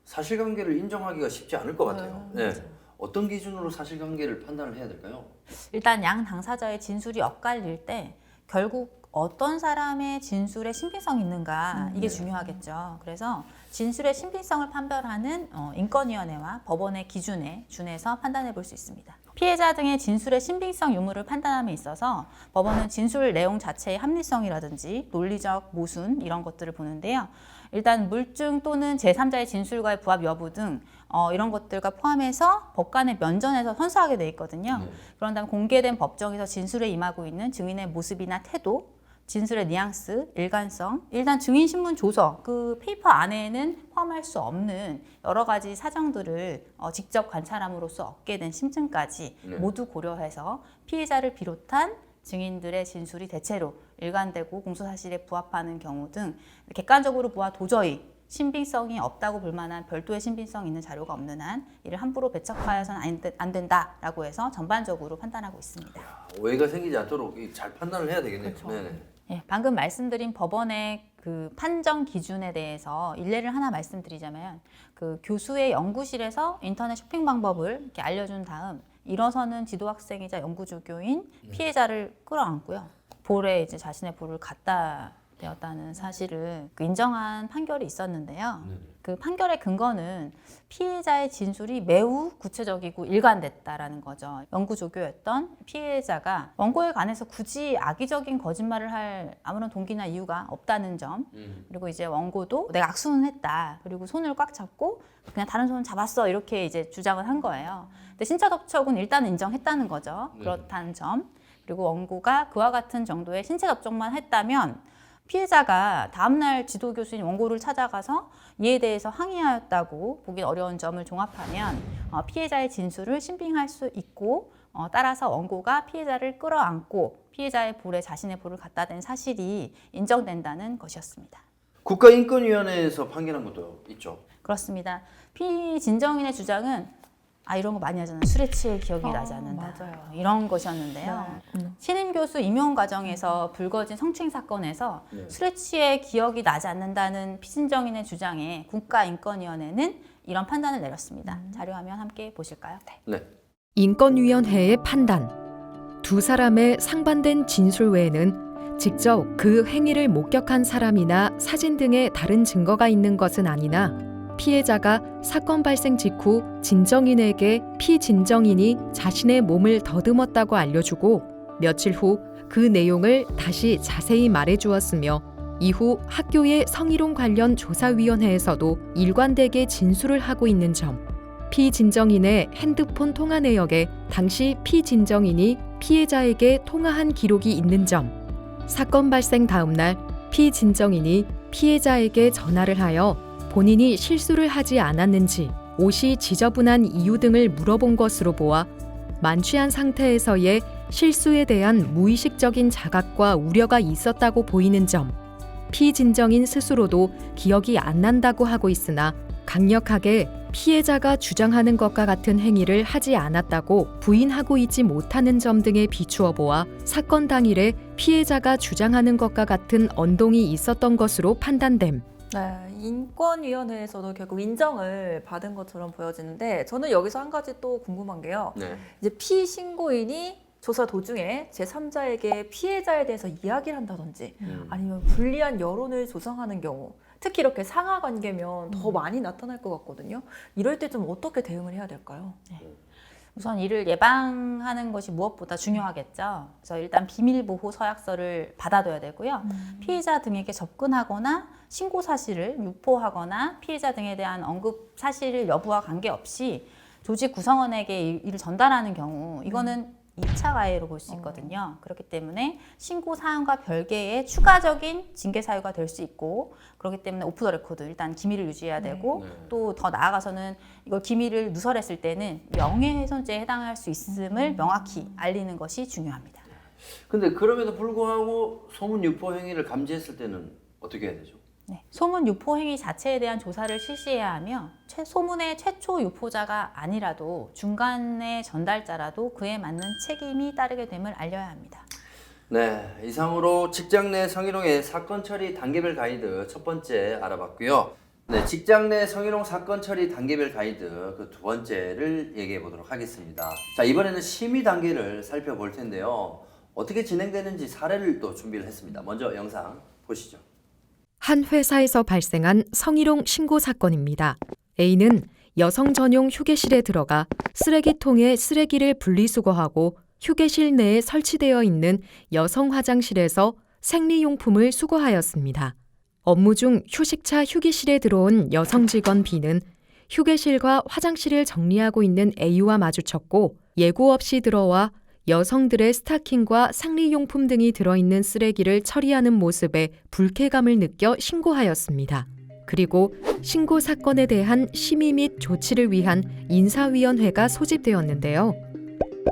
사실관계를 인정하기가 쉽지 않을 것 같아요. 네. 어떤 기준으로 사실관계를 판단을 해야 될까요? 일단 양 당사자의 진술이 엇갈릴 때 결국 어떤 사람의 진술에 신빙성이 있는가 이게 중요하겠죠. 그래서 진술의 신빙성을 판별하는 인권위원회와 법원의 기준에 준해서 판단해 볼 수 있습니다. 피해자 등의 진술의 신빙성 유무를 판단함에 있어서 법원은 진술 내용 자체의 합리성이라든지 논리적 모순 이런 것들을 보는데요. 일단 물증 또는 제3자의 진술과의 부합 여부 등 이런 것들과 포함해서 법관의 면전에서 선서하게 돼 있거든요. 그런 다음 공개된 법정에서 진술에 임하고 있는 증인의 모습이나 태도, 진술의 뉘앙스, 일관성, 일단 증인신문 조서, 그 페이퍼 안에는 포함할 수 없는 여러 가지 사정들을 직접 관찰함으로써 얻게 된 심증까지 모두 고려해서 피해자를 비롯한 증인들의 진술이 대체로 일관되고 공소사실에 부합하는 경우 등 객관적으로 보아 도저히 신빙성이 없다고 볼 만한 별도의 신빙성 있는 자료가 없는 한 이를 함부로 배척하여서는 안 된다라고 해서 전반적으로 판단하고 있습니다. 오해가 생기지 않도록 잘 판단을 해야 되겠네요. 그렇죠. 네네. 네, 방금 말씀드린 법원의 그 판정 기준에 대해서 일례를 하나 말씀드리자면 그 교수의 연구실에서 인터넷 쇼핑 방법을 이렇게 알려준 다음 일어서는 지도 학생이자 연구조교인 피해자를 끌어안고요. 볼에 이제 자신의 볼을 갖다 되었다는 사실을 인정한 판결이 있었는데요. 그 판결의 근거는 피해자의 진술이 매우 구체적이고 일관됐다라는 거죠. 연구조교였던 피해자가 원고에 관해서 굳이 악의적인 거짓말을 할 아무런 동기나 이유가 없다는 점, 그리고 이제 원고도 내가 악수는 했다, 그리고 손을 꽉 잡고 그냥 다른 손을 잡았어 이렇게 이제 주장을 한 거예요. 근데 신체 접촉은 일단 인정했다는 거죠. 그렇다는 점, 그리고 원고가 그와 같은 정도의 신체 접촉만 했다면 피해자가 다음날 지도교수인 원고를 찾아가서 이에 대해서 항의하였다고 보기 어려운 점을 종합하면 피해자의 진술을 신빙할 수 있고 따라서 원고가 피해자를 끌어안고 피해자의 볼에 자신의 볼을 갖다 댄 사실이 인정된다는 것이었습니다. 국가인권위원회에서 판결한 것도 있죠. 그렇습니다. 피진정인의 주장은 이런 거 많이 하잖아요. 술에 취해 기억이 나지 않는다. 맞아요. 이런 것이었는데요. 신임 교수 임용 과정에서 불거진 성추행 사건에서 술에 취해 기억이 나지 않는다는 피진정인의 주장에 국가인권위원회는 이런 판단을 내렸습니다. 자료화면 함께 보실까요? 네. 인권위원회의 판단. 두 사람의 상반된 진술 외에는 직접 그 행위를 목격한 사람이나 사진 등의 다른 증거가 있는 것은 아니나 피해자가 사건 발생 직후 진정인에게 피진정인이 자신의 몸을 더듬었다고 알려주고 며칠 후 그 내용을 다시 자세히 말해주었으며 이후 학교의 성희롱 관련 조사위원회에서도 일관되게 진술을 하고 있는 점, 피진정인의 핸드폰 통화 내역에 당시 피진정인이 피해자에게 통화한 기록이 있는 점, 사건 발생 다음 날 피진정인이 피해자에게 전화를 하여 본인이 실수를 하지 않았는지, 옷이 지저분한 이유 등을 물어본 것으로 보아 만취한 상태에서의 실수에 대한 무의식적인 자각과 우려가 있었다고 보이는 점, 피진정인 스스로도 기억이 안 난다고 하고 있으나 강력하게 피해자가 주장하는 것과 같은 행위를 하지 않았다고 부인하고 있지 못하는 점 등에 비추어 보아 사건 당일에 피해자가 주장하는 것과 같은 언동이 있었던 것으로 판단됨. 네, 인권위원회에서도 결국 인정을 받은 것처럼 보여지는데 저는 여기서 한 가지 또 궁금한 게요. 네. 이제 피신고인이 조사 도중에 제3자에게 피해자에 대해서 이야기를 한다든지 아니면 불리한 여론을 조성하는 경우, 특히 이렇게 상하 관계면 더 많이 나타날 것 같거든요. 이럴 때 좀 어떻게 대응을 해야 될까요? 우선 이를 예방하는 것이 무엇보다 중요하겠죠. 그래서 일단 비밀보호 서약서를 받아둬야 되고요. 피해자 등에게 접근하거나 신고 사실을 유포하거나 피해자 등에 대한 언급 사실 여부와 관계없이 조직 구성원에게 이를 전달하는 경우 이거는 2차 가해로 볼 수 있거든요. 그렇기 때문에 신고 사항과 별개의 추가적인 징계 사유가 될 수 있고, 그렇기 때문에 오프 더 레코드 일단 기밀을 유지해야 되고, 또 더 나아가서는 이걸 기밀을 누설했을 때는 명예훼손죄에 해당할 수 있음을 명확히 알리는 것이 중요합니다. 근데 그럼에도 불구하고 소문 유포 행위를 감지했을 때는 어떻게 해야 되죠? 네, 소문 유포 행위 자체에 대한 조사를 실시해야 하며 소문의 최초 유포자가 아니라도 중간의 전달자라도 그에 맞는 책임이 따르게 됨을 알려야 합니다. 네, 이상으로 직장 내 성희롱의 사건 처리 단계별 가이드 첫 번째 알아봤고요. 네, 직장 내 성희롱 사건 처리 단계별 가이드 그 두 번째를 얘기해 보도록 하겠습니다. 자, 이번에는 심의 단계를 살펴볼 텐데요. 어떻게 진행되는지 사례를 또 준비를 했습니다. 먼저 영상 보시죠. 한 회사에서 발생한 성희롱 신고 사건입니다. A는 여성 전용 휴게실에 들어가 쓰레기통에 쓰레기를 분리수거하고 휴게실 내에 설치되어 있는 여성 화장실에서 생리용품을 수거하였습니다. 업무 중 휴식차 휴게실에 들어온 여성 직원 B는 휴게실과 화장실을 정리하고 있는 A와 마주쳤고 예고 없이 들어와 여성들의 스타킹과 생리용품 등이 들어있는 쓰레기를 처리하는 모습에 불쾌감을 느껴 신고하였습니다. 그리고 신고 사건에 대한 심의 및 조치를 위한 인사위원회가 소집되었는데요.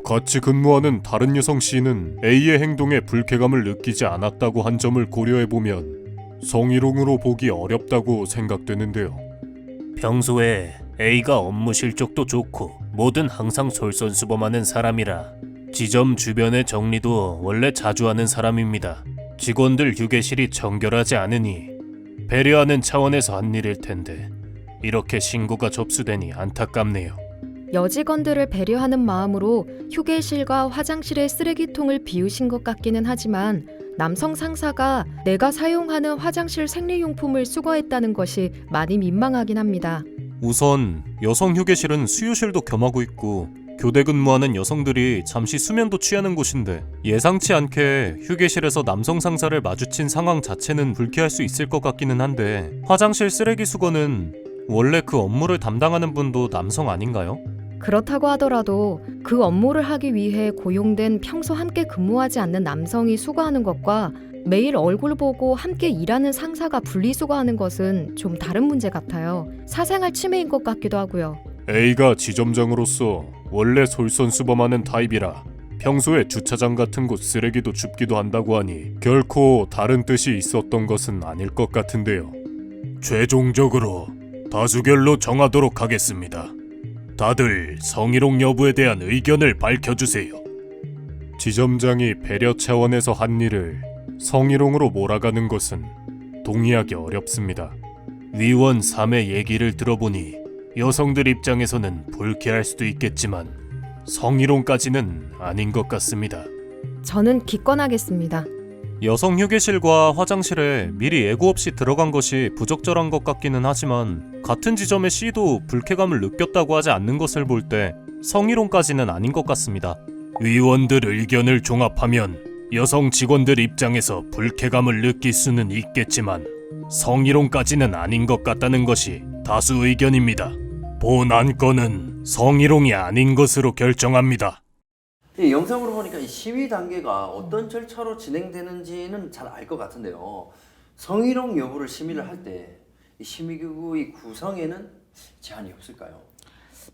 같이 근무하는 다른 여성 C는 A의 행동에 불쾌감을 느끼지 않았다고 한 점을 고려해보면 성희롱으로 보기 어렵다고 생각되는데요. 평소에 A가 업무 실적도 좋고 뭐든 항상 솔선수범하는 사람이라 지점 주변의 정리도 원래 자주 하는 사람입니다. 직원들 휴게실이 정결하지 않으니 배려하는 차원에서 한 일일 텐데 이렇게 신고가 접수되니 안타깝네요. 여직원들을 배려하는 마음으로 휴게실과 화장실의 쓰레기통을 비우신 것 같기는 하지만 남성 상사가 내가 사용하는 화장실 생리용품을 수거했다는 것이 많이 민망하긴 합니다. 우선 여성 휴게실은 수유실도 겸하고 있고 교대 근무하는 여성들이 잠시 수면도 취하는 곳인데 예상치 않게 휴게실에서 남성 상사를 마주친 상황 자체는 불쾌할 수 있을 것 같기는 한데 화장실 쓰레기 수거는 원래 그 업무를 담당하는 분도 남성 아닌가요? 그렇다고 하더라도 그 업무를 하기 위해 고용된 평소 함께 근무하지 않는 남성이 수거하는 것과 매일 얼굴 보고 함께 일하는 상사가 분리수거하는 것은 좀 다른 문제 같아요. 사생활 침해인 것 같기도 하고요. A가 지점장으로서 원래 솔선수범하는 타입이라 평소에 주차장 같은 곳 쓰레기도 줍기도 한다고 하니 결코 다른 뜻이 있었던 것은 아닐 것 같은데요. 최종적으로 다수결로 정하도록 하겠습니다. 다들 성희롱 여부에 대한 의견을 밝혀주세요. 지점장이 배려 차원에서 한 일을 성희롱으로 몰아가는 것은 동의하기 어렵습니다. 위원 3의 얘기를 들어보니 여성들 입장에서는 불쾌할 수도 있겠지만 성희롱까지는 아닌 것 같습니다. 저는 기권하겠습니다. 여성 휴게실과 화장실에 미리 예고 없이 들어간 것이 부적절한 것 같기는 하지만 같은 지점의 C도 불쾌감을 느꼈다고 하지 않는 것을 볼 때 성희롱까지는 아닌 것 같습니다. 위원들 의견을 종합하면 여성 직원들 입장에서 불쾌감을 느낄 수는 있겠지만 성희롱까지는 아닌 것 같다는 것이 다수 의견입니다. 본 안건은 성희롱이 아닌 것으로 결정합니다. 이 영상으로 보니까 이 시위 단계가 어떤 절차로 진행되는지는 잘 알 것 같은데요. 성희롱 여부를 심의를 할 때 이 심의기구의 구성에는 제한이 없을까요?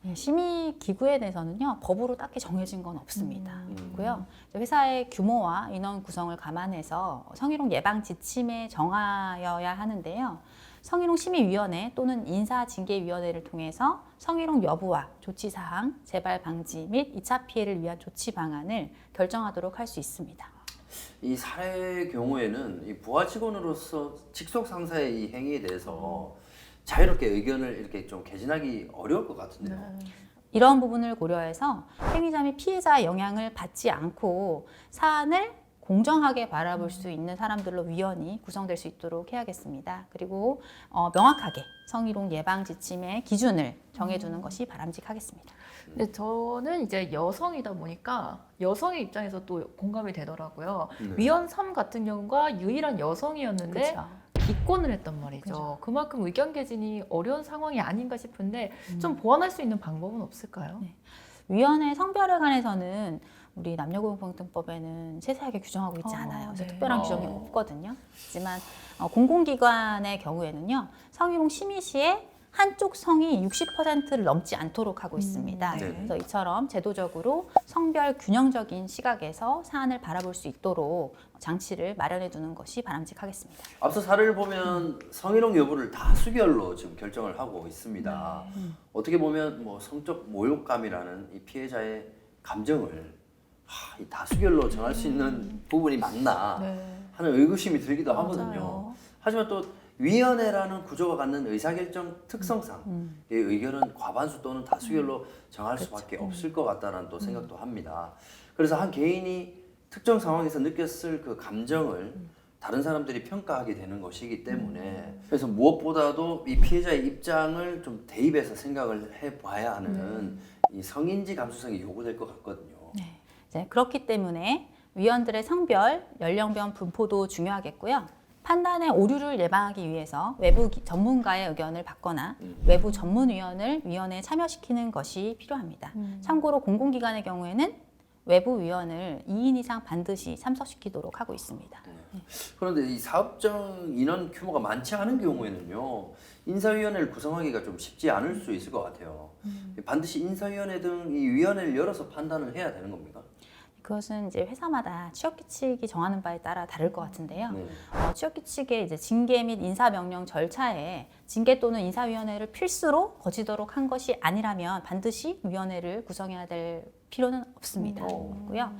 네, 심의 기구에 대해서는요 법으로 딱히 정해진 건 없습니다. 고요. 회사의 규모와 인원 구성을 감안해서 성희롱 예방 지침에 정하여야 하는데요. 성희롱 심의위원회 또는 인사징계위원회를 통해서 성희롱 여부와 조치사항, 재발 방지 및 2차 피해를 위한 조치 방안을 결정하도록 할 수 있습니다. 이 사례의 경우에는 이 부하 직원으로서 직속 상사의 이 행위에 대해서 자유롭게 의견을 이렇게 좀 개진하기 어려울 것 같은데요. 이런 부분을 고려해서 행위자 및 피해자의 영향을 받지 않고 사안을 공정하게 바라볼 수 있는 사람들로 위원이 구성될 수 있도록 해야겠습니다. 그리고 명확하게 성희롱 예방 지침의 기준을 정해두는 것이 바람직하겠습니다. 근데 저는 이제 여성이다 보니까 여성의 입장에서 또 공감이 되더라고요. 위원 3 같은 경우가 유일한 여성이었는데 그렇죠. 기권을 했단 말이죠. 그죠. 그만큼 의견 개진이 어려운 상황이 아닌가 싶은데 좀 보완할 수 있는 방법은 없을까요? 네. 위원회 성별에 관해서는 우리 남녀고용평등법에는 세세하게 규정하고 있지 않아요. 그래서 네. 특별한 규정이 없거든요. 하지만 공공기관의 경우에는요. 성희롱 심의 시에 한쪽 성이 60%를 넘지 않도록 하고 있습니다. 네. 그래서 이처럼 제도적으로 성별 균형적인 시각에서 사안을 바라볼 수 있도록 장치를 마련해 두는 것이 바람직하겠습니다. 앞서 사례를 보면 성희롱 여부를 다수결로 지금 결정을 하고 있습니다. 어떻게 보면 뭐 성적 모욕감이라는 이 피해자의 감정을 이 다수결로 정할 수 있는 부분이 맞나 하는 의구심이 들기도 하거든요. 하지만 또 위원회라는 구조가 갖는 의사결정 특성상 이 의결은 과반수 또는 다수결로 정할 수밖에 없을 것 같다는 또 생각도 합니다. 그래서 한 개인이 특정 상황에서 느꼈을 그 감정을 다른 사람들이 평가하게 되는 것이기 때문에 그래서 무엇보다도 이 피해자의 입장을 좀 대입해서 생각을 해봐야 하는 이 성인지 감수성이 요구될 것 같거든요. 네. 이제 그렇기 때문에 위원들의 성별, 연령별 분포도 중요하겠고요. 판단의 오류를 예방하기 위해서 외부 전문가의 의견을 받거나 외부 전문위원을 위원회에 참여시키는 것이 필요합니다. 참고로 공공기관의 경우에는 외부 위원을 2인 이상 반드시 참석시키도록 하고 있습니다. 그런데 이 사업장 인원 규모가 많지 않은 경우에는요, 인사위원회를 구성하기가 좀 쉽지 않을 수 있을 것 같아요. 반드시 인사위원회 등 이 위원회를 열어서 판단을 해야 되는 겁니까? 그것은 이제 회사마다 취업규칙이 정하는 바에 따라 다를 것 같은데요. 네. 취업규칙의 이제 징계 및 인사명령 절차에 징계 또는 인사위원회를 필수로 거치도록 한 것이 아니라면 반드시 위원회를 구성해야 될 필요는 없습니다. 고요.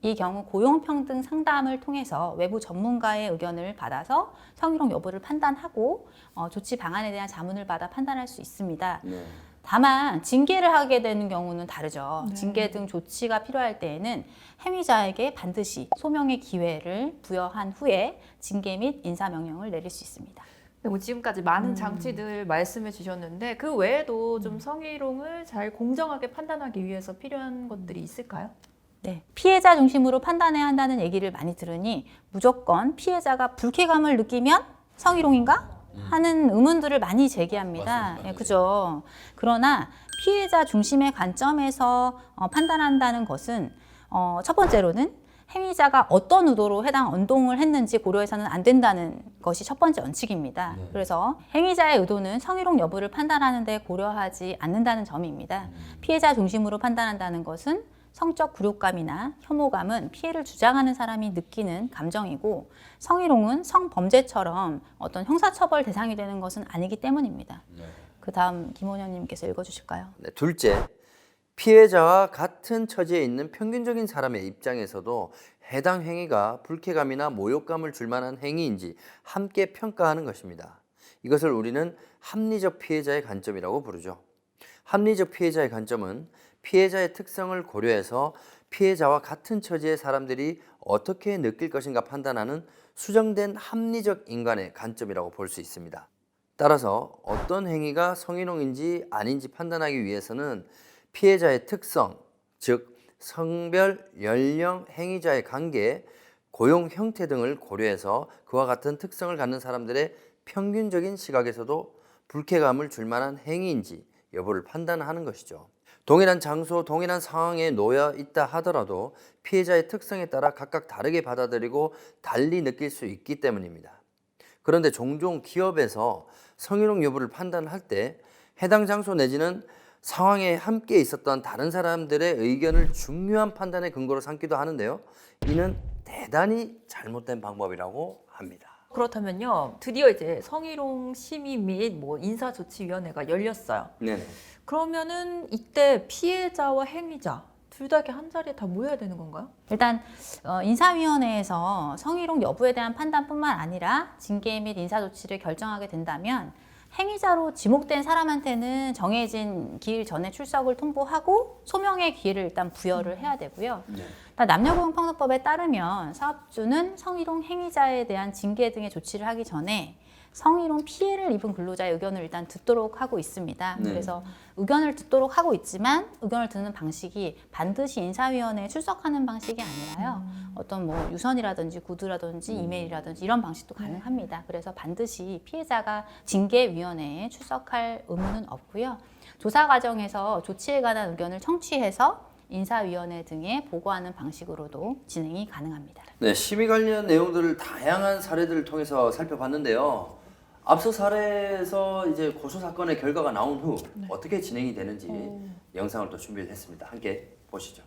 이 경우 고용평등 상담을 통해서 외부 전문가의 의견을 받아서 성희롱 여부를 판단하고 조치 방안에 대한 자문을 받아 판단할 수 있습니다. 네. 다만 징계를 하게 되는 경우는 다르죠. 징계 등 조치가 필요할 때에는 행위자에게 반드시 소명의 기회를 부여한 후에 징계 및 인사명령을 내릴 수 있습니다. 뭐 지금까지 많은 장치들 말씀해 주셨는데 그 외에도 좀 성희롱을 잘 공정하게 판단하기 위해서 필요한 것들이 있을까요? 네, 피해자 중심으로 판단해야 한다는 얘기를 많이 들으니 무조건 피해자가 불쾌감을 느끼면 성희롱인가? 하는 의문들을 많이 제기합니다. 맞습니다. 예, 그죠. 그러나 피해자 중심의 관점에서 판단한다는 것은 첫 번째로는 행위자가 어떤 의도로 해당 언동을 했는지 고려해서는 안 된다는 것이 첫 번째 원칙입니다. 그래서 행위자의 의도는 성희롱 여부를 판단하는 데 고려하지 않는다는 점입니다. 피해자 중심으로 판단한다는 것은 성적 굴욕감이나 혐오감은 피해를 주장하는 사람이 느끼는 감정이고 성희롱은 성범죄처럼 어떤 형사처벌 대상이 되는 것은 아니기 때문입니다. 그 다음 김원현님께서 읽어주실까요? 네, 둘째, 피해자와 같은 처지에 있는 평균적인 사람의 입장에서도 해당 행위가 불쾌감이나 모욕감을 줄 만한 행위인지 함께 평가하는 것입니다. 이것을 우리는 합리적 피해자의 관점이라고 부르죠. 합리적 피해자의 관점은 피해자의 특성을 고려해서 피해자와 같은 처지의 사람들이 어떻게 느낄 것인가 판단하는 수정된 합리적 인간의 관점이라고 볼 수 있습니다. 따라서 어떤 행위가 성희롱인지 아닌지 판단하기 위해서는 피해자의 특성, 즉 성별, 연령, 행위자의 관계, 고용 형태 등을 고려해서 그와 같은 특성을 갖는 사람들의 평균적인 시각에서도 불쾌감을 줄 만한 행위인지 여부를 판단하는 것이죠. 동일한 장소, 동일한 상황에 놓여 있다 하더라도 피해자의 특성에 따라 각각 다르게 받아들이고 달리 느낄 수 있기 때문입니다. 그런데 종종 기업에서 성희롱 여부를 판단할 때 해당 장소 내지는 상황에 함께 있었던 다른 사람들의 의견을 중요한 판단의 근거로 삼기도 하는데요. 이는 대단히 잘못된 방법이라고 합니다. 그렇다면요, 드디어 이제 성희롱 심의 및 뭐 인사조치위원회가 열렸어요. 네. 그러면은 이때 피해자와 행위자 둘 다 이렇게 한 자리에 다 모여야 되는 건가요? 일단 인사위원회에서 성희롱 여부에 대한 판단뿐만 아니라 징계 및 인사조치를 결정하게 된다면 행위자로 지목된 사람한테는 정해진 기일 전에 출석을 통보하고 소명의 기회를 일단 부여를 해야 되고요. 네. 남녀고용평등법에 따르면 사업주는 성희롱 행위자에 대한 징계 등의 조치를 하기 전에 성희롱 피해를 입은 근로자의 의견을 일단 듣도록 하고 있습니다. 네. 그래서 의견을 듣도록 하고 있지만 의견을 듣는 방식이 반드시 인사위원회에 출석하는 방식이 아니라요. 어떤 뭐 유선이라든지 구두라든지 이메일이라든지 이런 방식도 가능합니다. 그래서 반드시 피해자가 징계위원회에 출석할 의무는 없고요. 조사 과정에서 조치에 관한 의견을 청취해서 인사위원회 등에 보고하는 방식으로도 진행이 가능합니다. 네, 심의 관련 내용들을 다양한 사례들을 통해서 살펴봤는데요. 앞서 사례에서 이제 고소 사건의 결과가 나온 후 어떻게 진행이 되는지 영상을 또 준비를 했습니다. 함께 보시죠.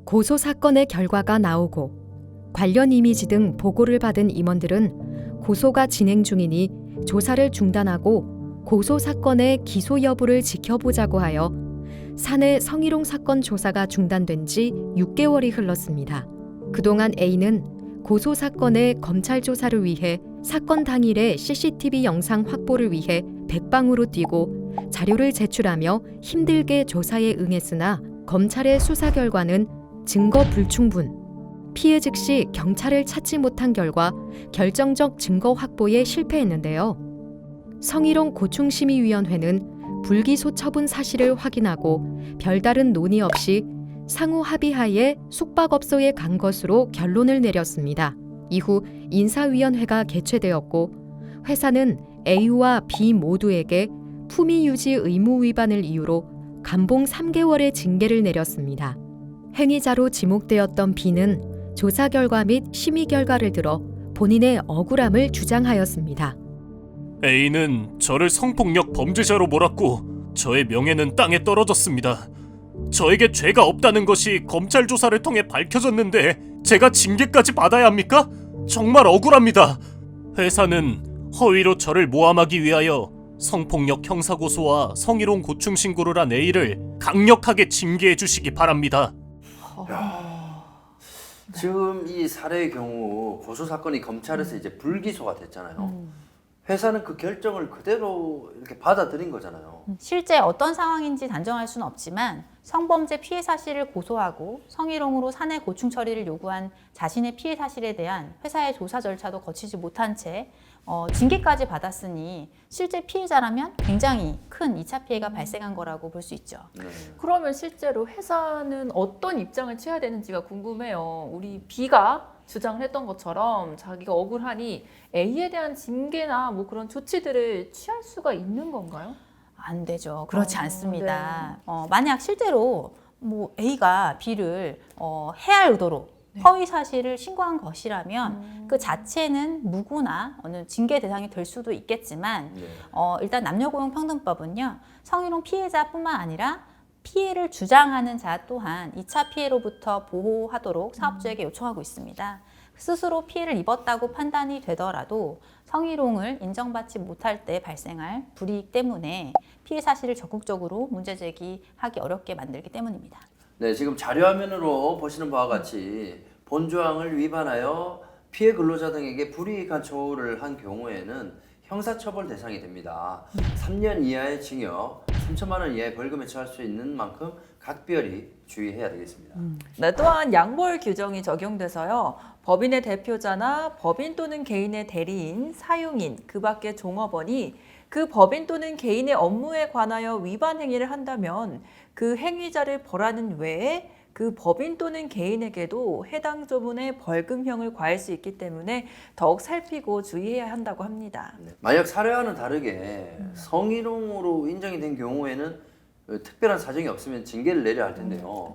고소 사건의 결과가 나오고 관련 이미지 등 보고를 받은 임원들은 고소가 진행 중이니 조사를 중단하고 고소 사건의 기소 여부를 지켜보자고 하여 사내 성희롱 사건 조사가 중단된 지 6개월이 흘렀습니다. 그동안 A는 고소 사건의 검찰 조사를 위해 사건 당일의 CCTV 영상 확보를 위해 백방으로 뛰고 자료를 제출하며 힘들게 조사에 응했으나 검찰의 수사 결과는 증거 불충분, 피해 즉시 경찰을 찾지 못한 결과 결정적 증거 확보에 실패했는데요. 성희롱 고충심의위원회는 불기소 처분 사실을 확인하고 별다른 논의 없이 상호 합의하에 숙박업소에 간 것으로 결론을 내렸습니다. 이후 인사위원회가 개최되었고 회사는 A와 B 모두에게 품위 유지 의무 위반을 이유로 감봉 3개월의 징계를 내렸습니다. 행위자로 지목되었던 B는 조사 결과 및 심의 결과를 들어 본인의 억울함을 주장하였습니다. A는 저를 성폭력 범죄자로 몰았고 저의 명예는 땅에 떨어졌습니다. 저에게 죄가 없다는 것이 검찰 조사를 통해 밝혀졌는데 제가 징계까지 받아야 합니까? 정말 억울합니다. 회사는 허위로 저를 모함하기 위하여 성폭력 형사고소와 성희롱 고충 신고를 한 A를 강력하게 징계해 주시기 바랍니다. 지금 이 사례의 경우 고소 사건이 검찰에서 이제 불기소가 됐잖아요. 회사는 그 결정을 그대로 이렇게 받아들인 거잖아요. 실제 어떤 상황인지 단정할 수는 없지만 성범죄 피해 사실을 고소하고 성희롱으로 사내 고충 처리를 요구한 자신의 피해 사실에 대한 회사의 조사 절차도 거치지 못한 채 징계까지 받았으니 실제 피해자라면 굉장히 큰 2차 피해가 발생한 거라고 볼 수 있죠. 그러면 실제로 회사는 어떤 입장을 취해야 되는지가 궁금해요. 우리 B가 주장을 했던 것처럼 자기가 억울하니 A에 대한 징계나 뭐 그런 조치들을 취할 수가 있는 건가요? 안 되죠. 그렇지 않습니다. 만약 실제로 뭐 A가 B를 해할 의도로 허위 사실을 신고한 것이라면 그 자체는 무고나 어느 징계 대상이 될 수도 있겠지만 일단 남녀고용평등법은요. 성희롱 피해자뿐만 아니라 피해를 주장하는 자 또한 2차 피해로부터 보호하도록 사업주에게 요청하고 있습니다. 스스로 피해를 입었다고 판단이 되더라도 성희롱을 인정받지 못할 때 발생할 불이익 때문에 피해 사실을 적극적으로 문제 제기하기 어렵게 만들기 때문입니다. 네, 지금 자료화면으로 보시는 바와 같이 본조항을 위반하여 피해 근로자 등에게 불이익한 처우를 한 경우에는 형사처벌 대상이 됩니다. 3년 이하의 징역, 3천만 원 이하의 벌금에 처할 수 있는 만큼 각별히 주의해야 되겠습니다. 네, 또한 양벌 규정이 적용돼서요. 법인의 대표자나 법인 또는 개인의 대리인, 사용인, 그 밖의 종업원이 그 법인 또는 개인의 업무에 관하여 위반 행위를 한다면 그 행위자를 벌하는 외에 그 법인 또는 개인에게도 해당 조문의 벌금형을 과할 수 있기 때문에 더욱 살피고 주의해야 한다고 합니다. 만약 사례와는 다르게 성희롱으로 인정이 된 경우에는 특별한 사정이 없으면 징계를 내려야 할 텐데요.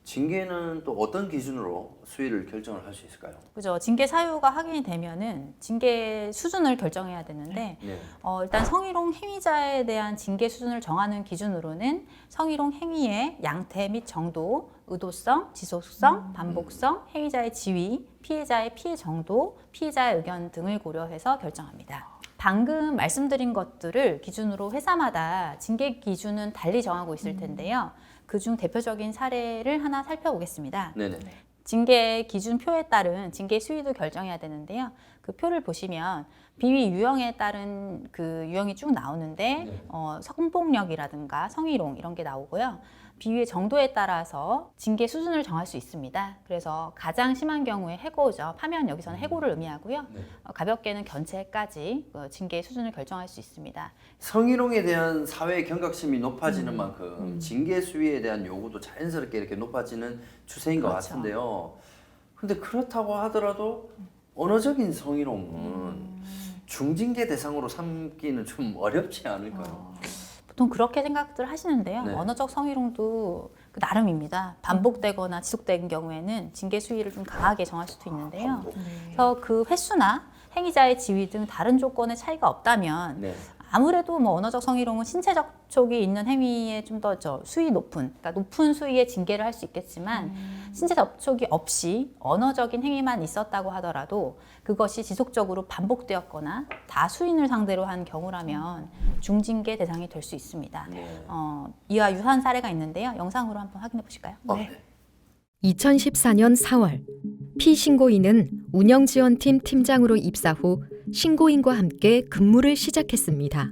징계는 또 어떤 기준으로 수위를 결정을 할 수 있을까요? 그죠. 징계 사유가 확인이 되면은 징계 수준을 결정해야 되는데 네. 일단 성희롱 행위자에 대한 징계 수준을 정하는 기준으로는 성희롱 행위의 양태 및 정도, 의도성, 지속성, 반복성, 행위자의 지위, 피해자의 피해 정도, 피해자의 의견 등을 고려해서 결정합니다. 방금 말씀드린 것들을 기준으로 회사마다 징계 기준은 달리 정하고 있을 텐데요. 그중 대표적인 사례를 하나 살펴보겠습니다. 네네. 징계 기준표에 따른 징계 수위도 결정해야 되는데요. 그 표를 보시면 비위 유형에 따른 그 유형이 쭉 나오는데 성폭력이라든가 성희롱 이런 게 나오고요. 비위의 정도에 따라서 징계 수준을 정할 수 있습니다. 그래서 가장 심한 경우에 해고죠. 파면 여기서는 해고를 의미하고요. 가볍게는 견책까지 징계 수준을 결정할 수 있습니다. 성희롱에 대한 사회의 경각심이 높아지는 만큼 징계 수위에 대한 요구도 자연스럽게 이렇게 높아지는 추세인 것 그렇죠. 같은데요. 근데 그렇다고 하더라도 언어적인 성희롱은 중징계 대상으로 삼기는 좀 어렵지 않을까요? 보통 그렇게 생각들 하시는데요. 네. 언어적 성희롱도 그 나름입니다. 반복되거나 지속된 경우에는 징계 수위를 좀 강하게 정할 수도 있는데요. 그래서 그 횟수나 행위자의 지위 등 다른 조건의 차이가 없다면 네. 아무래도 뭐 언어적 성희롱은 신체 접촉이 있는 행위에 좀 더 수위 높은, 그러니까 높은 수위의 징계를 할 수 있겠지만 신체 접촉이 없이 언어적인 행위만 있었다고 하더라도 그것이 지속적으로 반복되었거나 다수인을 상대로 한 경우라면 중징계 대상이 될 수 있습니다. 네. 이와 유사한 사례가 있는데요. 영상으로 한번 확인해 보실까요? 네. 2014년 4월 피신고인은 운영지원팀 팀장으로 입사 후 신고인과 함께 근무를 시작했습니다.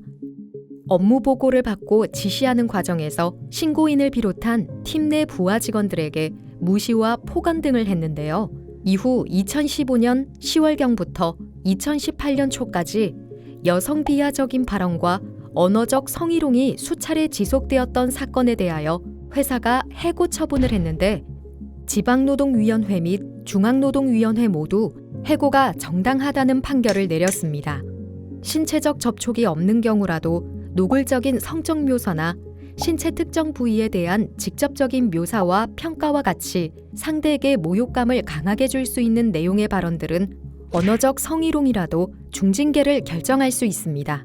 업무 보고를 받고 지시하는 과정에서 신고인을 비롯한 팀 내 부하 직원들에게 무시와 폭언 등을 했는데요. 이후 2015년 10월경부터 2018년 초까지 여성 비하적인 발언과 언어적 성희롱이 수차례 지속되었던 사건에 대하여 회사가 해고 처분을 했는데 지방노동위원회 및 중앙노동위원회 모두 해고가 정당하다는 판결을 내렸습니다. 신체적 접촉이 없는 경우라도 노골적인 성적 묘사나 신체 특정 부위에 대한 직접적인 묘사와 평가와 같이 상대에게 모욕감을 강하게 줄 수 있는 내용의 발언들은 언어적 성희롱이라도 중징계를 결정할 수 있습니다.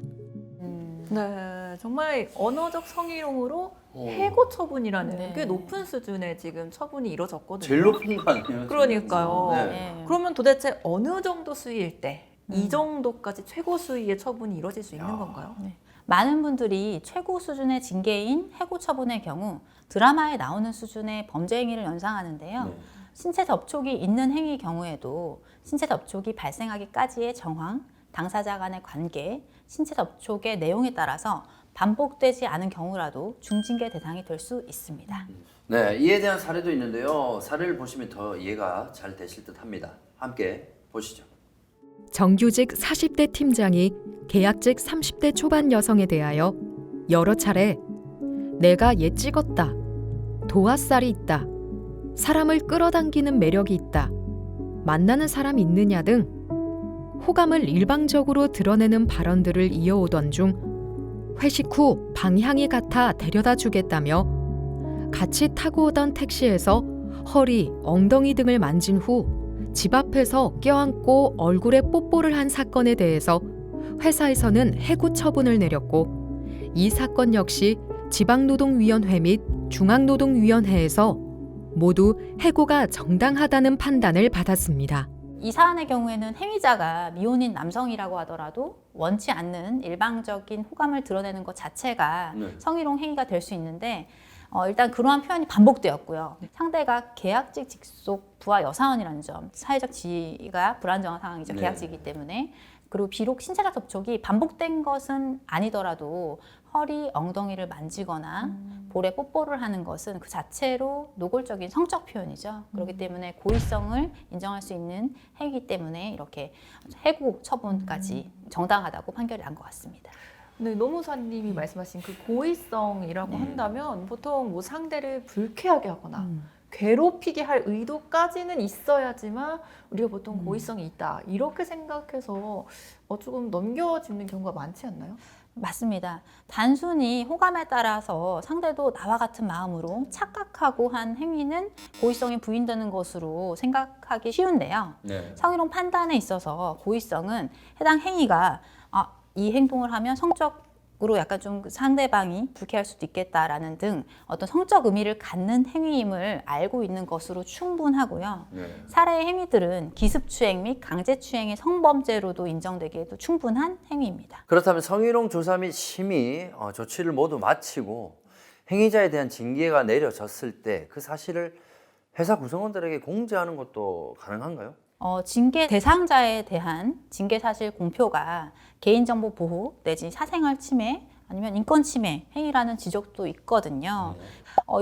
네, 정말 언어적 성희롱으로 해고 처분이라는 네. 꽤 높은 수준의 지금 처분이 이루어졌거든요. 제일 높은 거 아니에요? 그러니까요. 네. 네. 그러면 도대체 어느 정도 수위일 때 이 음. 정도까지 최고 수위의 처분이 이루어질 수 있는 야. 건가요? 많은 분들이 최고 수준의 징계인 해고 처분의 경우 드라마에 나오는 수준의 범죄 행위를 연상하는데요. 네. 신체 접촉이 있는 행위 경우에도 신체 접촉이 발생하기까지의 정황, 당사자 간의 관계, 신체 접촉의 내용에 따라서 반복되지 않은 경우라도 중징계 대상이 될 수 있습니다. 네, 이에 대한 사례도 있는데요. 사례를 보시면 더 이해가 잘 되실 듯합니다. 함께 보시죠. 정규직 40대 팀장이 계약직 30대 초반 여성에 대하여 여러 차례 내가 얘 찍었다, 도화살이 있다, 사람을 끌어당기는 매력이 있다, 만나는 사람 있느냐 등 호감을 일방적으로 드러내는 발언들을 이어오던 중 회식 후 방향이 같아 데려다 주겠다며 같이 타고 오던 택시에서 허리, 엉덩이 등을 만진 후 집 앞에서 껴안고 얼굴에 뽀뽀를 한 사건에 대해서 회사에서는 해고 처분을 내렸고 이 사건 역시 지방노동위원회 및 중앙노동위원회에서 모두 해고가 정당하다는 판단을 받았습니다. 이 사안의 경우에는 행위자가 미혼인 남성이라고 하더라도 원치 않는 일방적인 호감을 드러내는 것 자체가 네. 성희롱 행위가 될 수 있는데 일단 그러한 표현이 반복되었고요. 상대가 계약직 직속 부하 여사원이라는 점, 사회적 지위가 불안정한 상황이죠. 네. 계약직이기 때문에. 그리고 비록 신체적 접촉이 반복된 것은 아니더라도 허리, 엉덩이를 만지거나 볼에 뽀뽀를 하는 것은 그 자체로 노골적인 성적 표현이죠. 그렇기 때문에 고의성을 인정할 수 있는 행위이기 때문에 이렇게 해고 처분까지 정당하다고 판결이 난 것 같습니다. 네, 노무사님이 말씀하신 그 고의성이라고 한다면 보통 뭐 상대를 불쾌하게 하거나 괴롭히게 할 의도까지는 있어야지만 우리가 보통 고의성이 있다 이렇게 생각해서 조금 넘겨짚는 경우가 많지 않나요? 맞습니다. 단순히 호감에 따라서 상대도 나와 같은 마음으로 착각하고 한 행위는 고의성이 부인되는 것으로 생각하기 쉬운데요. 네. 성희롱 판단에 있어서 고의성은 해당 행위가 이 행동을 하면 성적으로 약간 좀 상대방이 불쾌할 수도 있겠다라는 등 어떤 성적 의미를 갖는 행위임을 알고 있는 것으로 충분하고요. 네. 살해의 행위들은 기습추행 및 강제추행의 성범죄로도 인정되기에도 충분한 행위입니다. 그렇다면 성희롱 조사 및 심의 조치를 모두 마치고 행위자에 대한 징계가 내려졌을 때 그 사실을 회사 구성원들에게 공지하는 것도 가능한가요? 징계 대상자에 대한 징계 사실 공표가 개인정보 보호 내지 사생활 침해 아니면 인권 침해 행위라는 지적도 있거든요.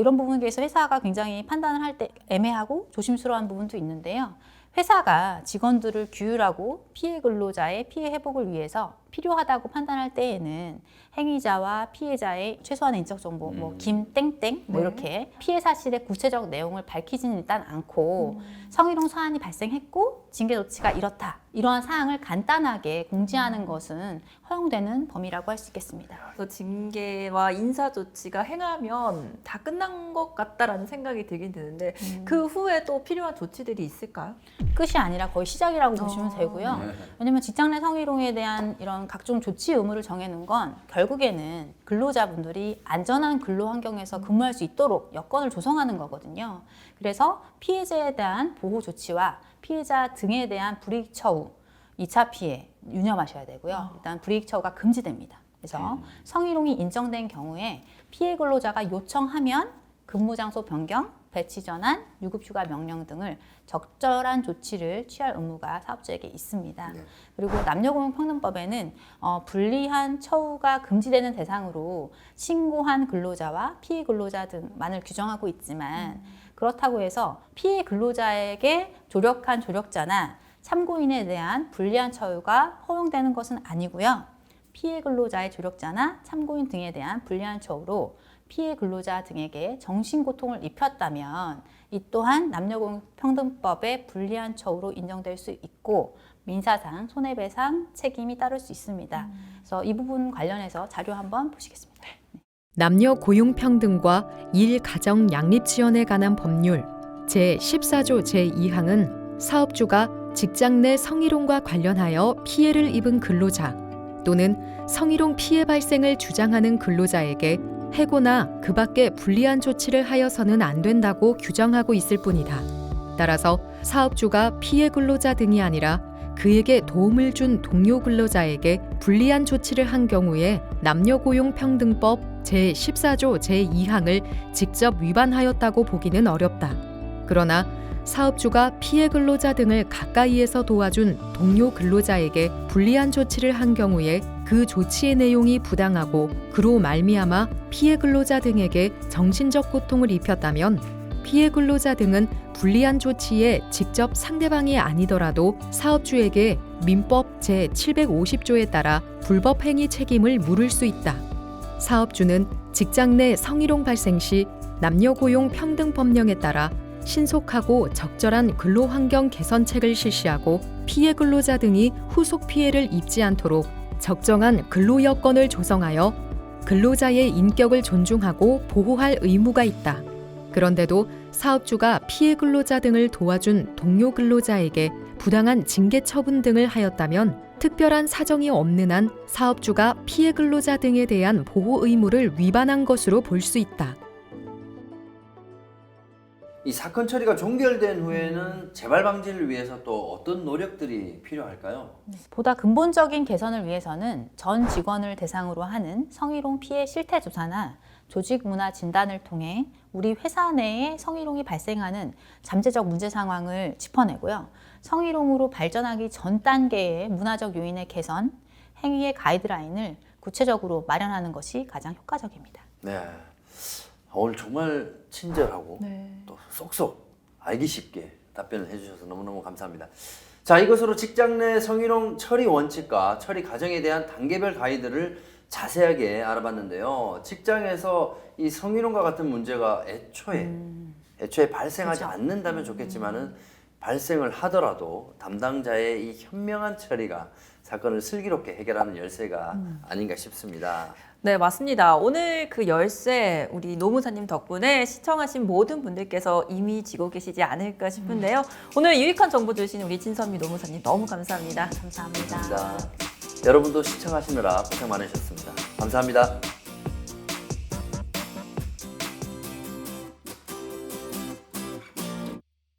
이런 부분에 대해서 회사가 굉장히 판단을 할 때 애매하고 조심스러운 부분도 있는데요. 회사가 직원들을 규율하고 피해 근로자의 피해 회복을 위해서 필요하다고 판단할 때에는 행위자와 피해자의 최소한의 인적 정보, 뭐 김땡땡 뭐 이렇게 피해 사실의 구체적 내용을 밝히지는 일단 않고 성희롱 사안이 발생했고 징계 조치가 이렇다 이러한 사항을 간단하게 공지하는 것은 허용되는 범위라고 할 수 있겠습니다. 그래서 징계와 인사 조치가 행하면 다 끝난 것 같다라는 생각이 들긴 드는데 그 후에 또 필요한 조치들이 있을까요? 끝이 아니라 거의 시작이라고 보시면 되고요. 네. 왜냐하면 직장 내 성희롱에 대한 이런 각종 조치 의무를 정해놓은 건 결국에는 근로자분들이 안전한 근로 환경에서 근무할 수 있도록 여건을 조성하는 거거든요. 그래서 피해자에 대한 보호 조치와 피해자 등에 대한 불이익 처우, 2차 피해 유념하셔야 되고요. 일단 불이익 처우가 금지됩니다. 그래서 성희롱이 인정된 경우에 피해 근로자가 요청하면 근무 장소 변경, 배치 전환, 유급휴가 명령 등을 적절한 조치를 취할 의무가 사업주에게 있습니다. 네. 그리고 남녀고용평등법에는 불리한 처우가 금지되는 대상으로 신고한 근로자와 피해 근로자 등만을 규정하고 있지만 그렇다고 해서 피해 근로자에게 조력한 조력자나 참고인에 대한 불리한 처우가 허용되는 것은 아니고요. 피해 근로자의 조력자나 참고인 등에 대한 불리한 처우로 피해 근로자 등에게 정신고통을 입혔다면 이 또한 남녀고용평등법의 불리한 처우로 인정될 수 있고 민사상 손해배상 책임이 따를 수 있습니다. 그래서 이 부분 관련해서 자료 한번 보시겠습니다. 남녀 고용 평등과 일 가정 양립 지원에 관한 법률 제14조 제2항은 사업주가 직장 내 성희롱과 관련하여 피해를 입은 근로자 또는 성희롱 피해 발생을 주장하는 근로자에게 해고나 그 밖에 불리한 조치를 하여서는 안 된다고 규정하고 있을 뿐이다. 따라서 사업주가 피해 근로자 등이 아니라 그에게 도움을 준 동료 근로자에게 불리한 조치를 한 경우에 남녀고용평등법 제14조 제2항을 직접 위반하였다고 보기는 어렵다. 그러나 사업주가 피해 근로자 등을 가까이에서 도와준 동료 근로자에게 불리한 조치를 한 경우에 그 조치의 내용이 부당하고 그로 말미암아 피해 근로자 등에게 정신적 고통을 입혔다면 피해 근로자 등은 불리한 조치에 직접 상대방이 아니더라도 사업주에게 민법 제750조에 따라 불법 행위 책임을 물을 수 있다. 사업주는 직장 내 성희롱 발생 시 남녀고용평등법령에 따라 신속하고 적절한 근로환경 개선책을 실시하고 피해 근로자 등이 후속 피해를 입지 않도록 적정한 근로 여건을 조성하여 근로자의 인격을 존중하고 보호할 의무가 있다. 그런데도 사업주가 피해 근로자 등을 도와준 동료 근로자에게 부당한 징계 처분 등을 하였다면 특별한 사정이 없는 한 사업주가 피해 근로자 등에 대한 보호 의무를 위반한 것으로 볼 수 있다. 이 사건 처리가 종결된 후에는 재발 방지를 위해서 또 어떤 노력들이 필요할까요? 보다 근본적인 개선을 위해서는 전 직원을 대상으로 하는 성희롱 피해 실태 조사나 조직 문화 진단을 통해 우리 회사 내에 성희롱이 발생하는 잠재적 문제 상황을 짚어내고요. 성희롱으로 발전하기 전 단계의 문화적 요인의 개선, 행위의 가이드라인을 구체적으로 마련하는 것이 가장 효과적입니다. 네. 오늘 정말 친절하고 네. 또 쏙쏙 알기 쉽게 답변을 해주셔서 너무너무 감사합니다. 자, 이것으로 직장 내 성희롱 처리 원칙과 처리 과정에 대한 단계별 가이드를 자세하게 알아봤는데요. 직장에서 이 성희롱과 같은 문제가 애초에 발생하지 그렇죠. 않는다면 좋겠지만은 발생을 하더라도 담당자의 이 현명한 처리가 사건을 슬기롭게 해결하는 열쇠가 아닌가 싶습니다. 네, 맞습니다. 오늘 그 열쇠 우리 노무사님 덕분에 시청하신 모든 분들께서 이미 쥐고 계시지 않을까 싶은데요. 오늘 유익한 정보 주신 우리 진선미 노무사님 너무 감사합니다. 감사합니다. 감사합니다. 여러분도 시청하시느라 고생 많으셨습니다. 감사합니다.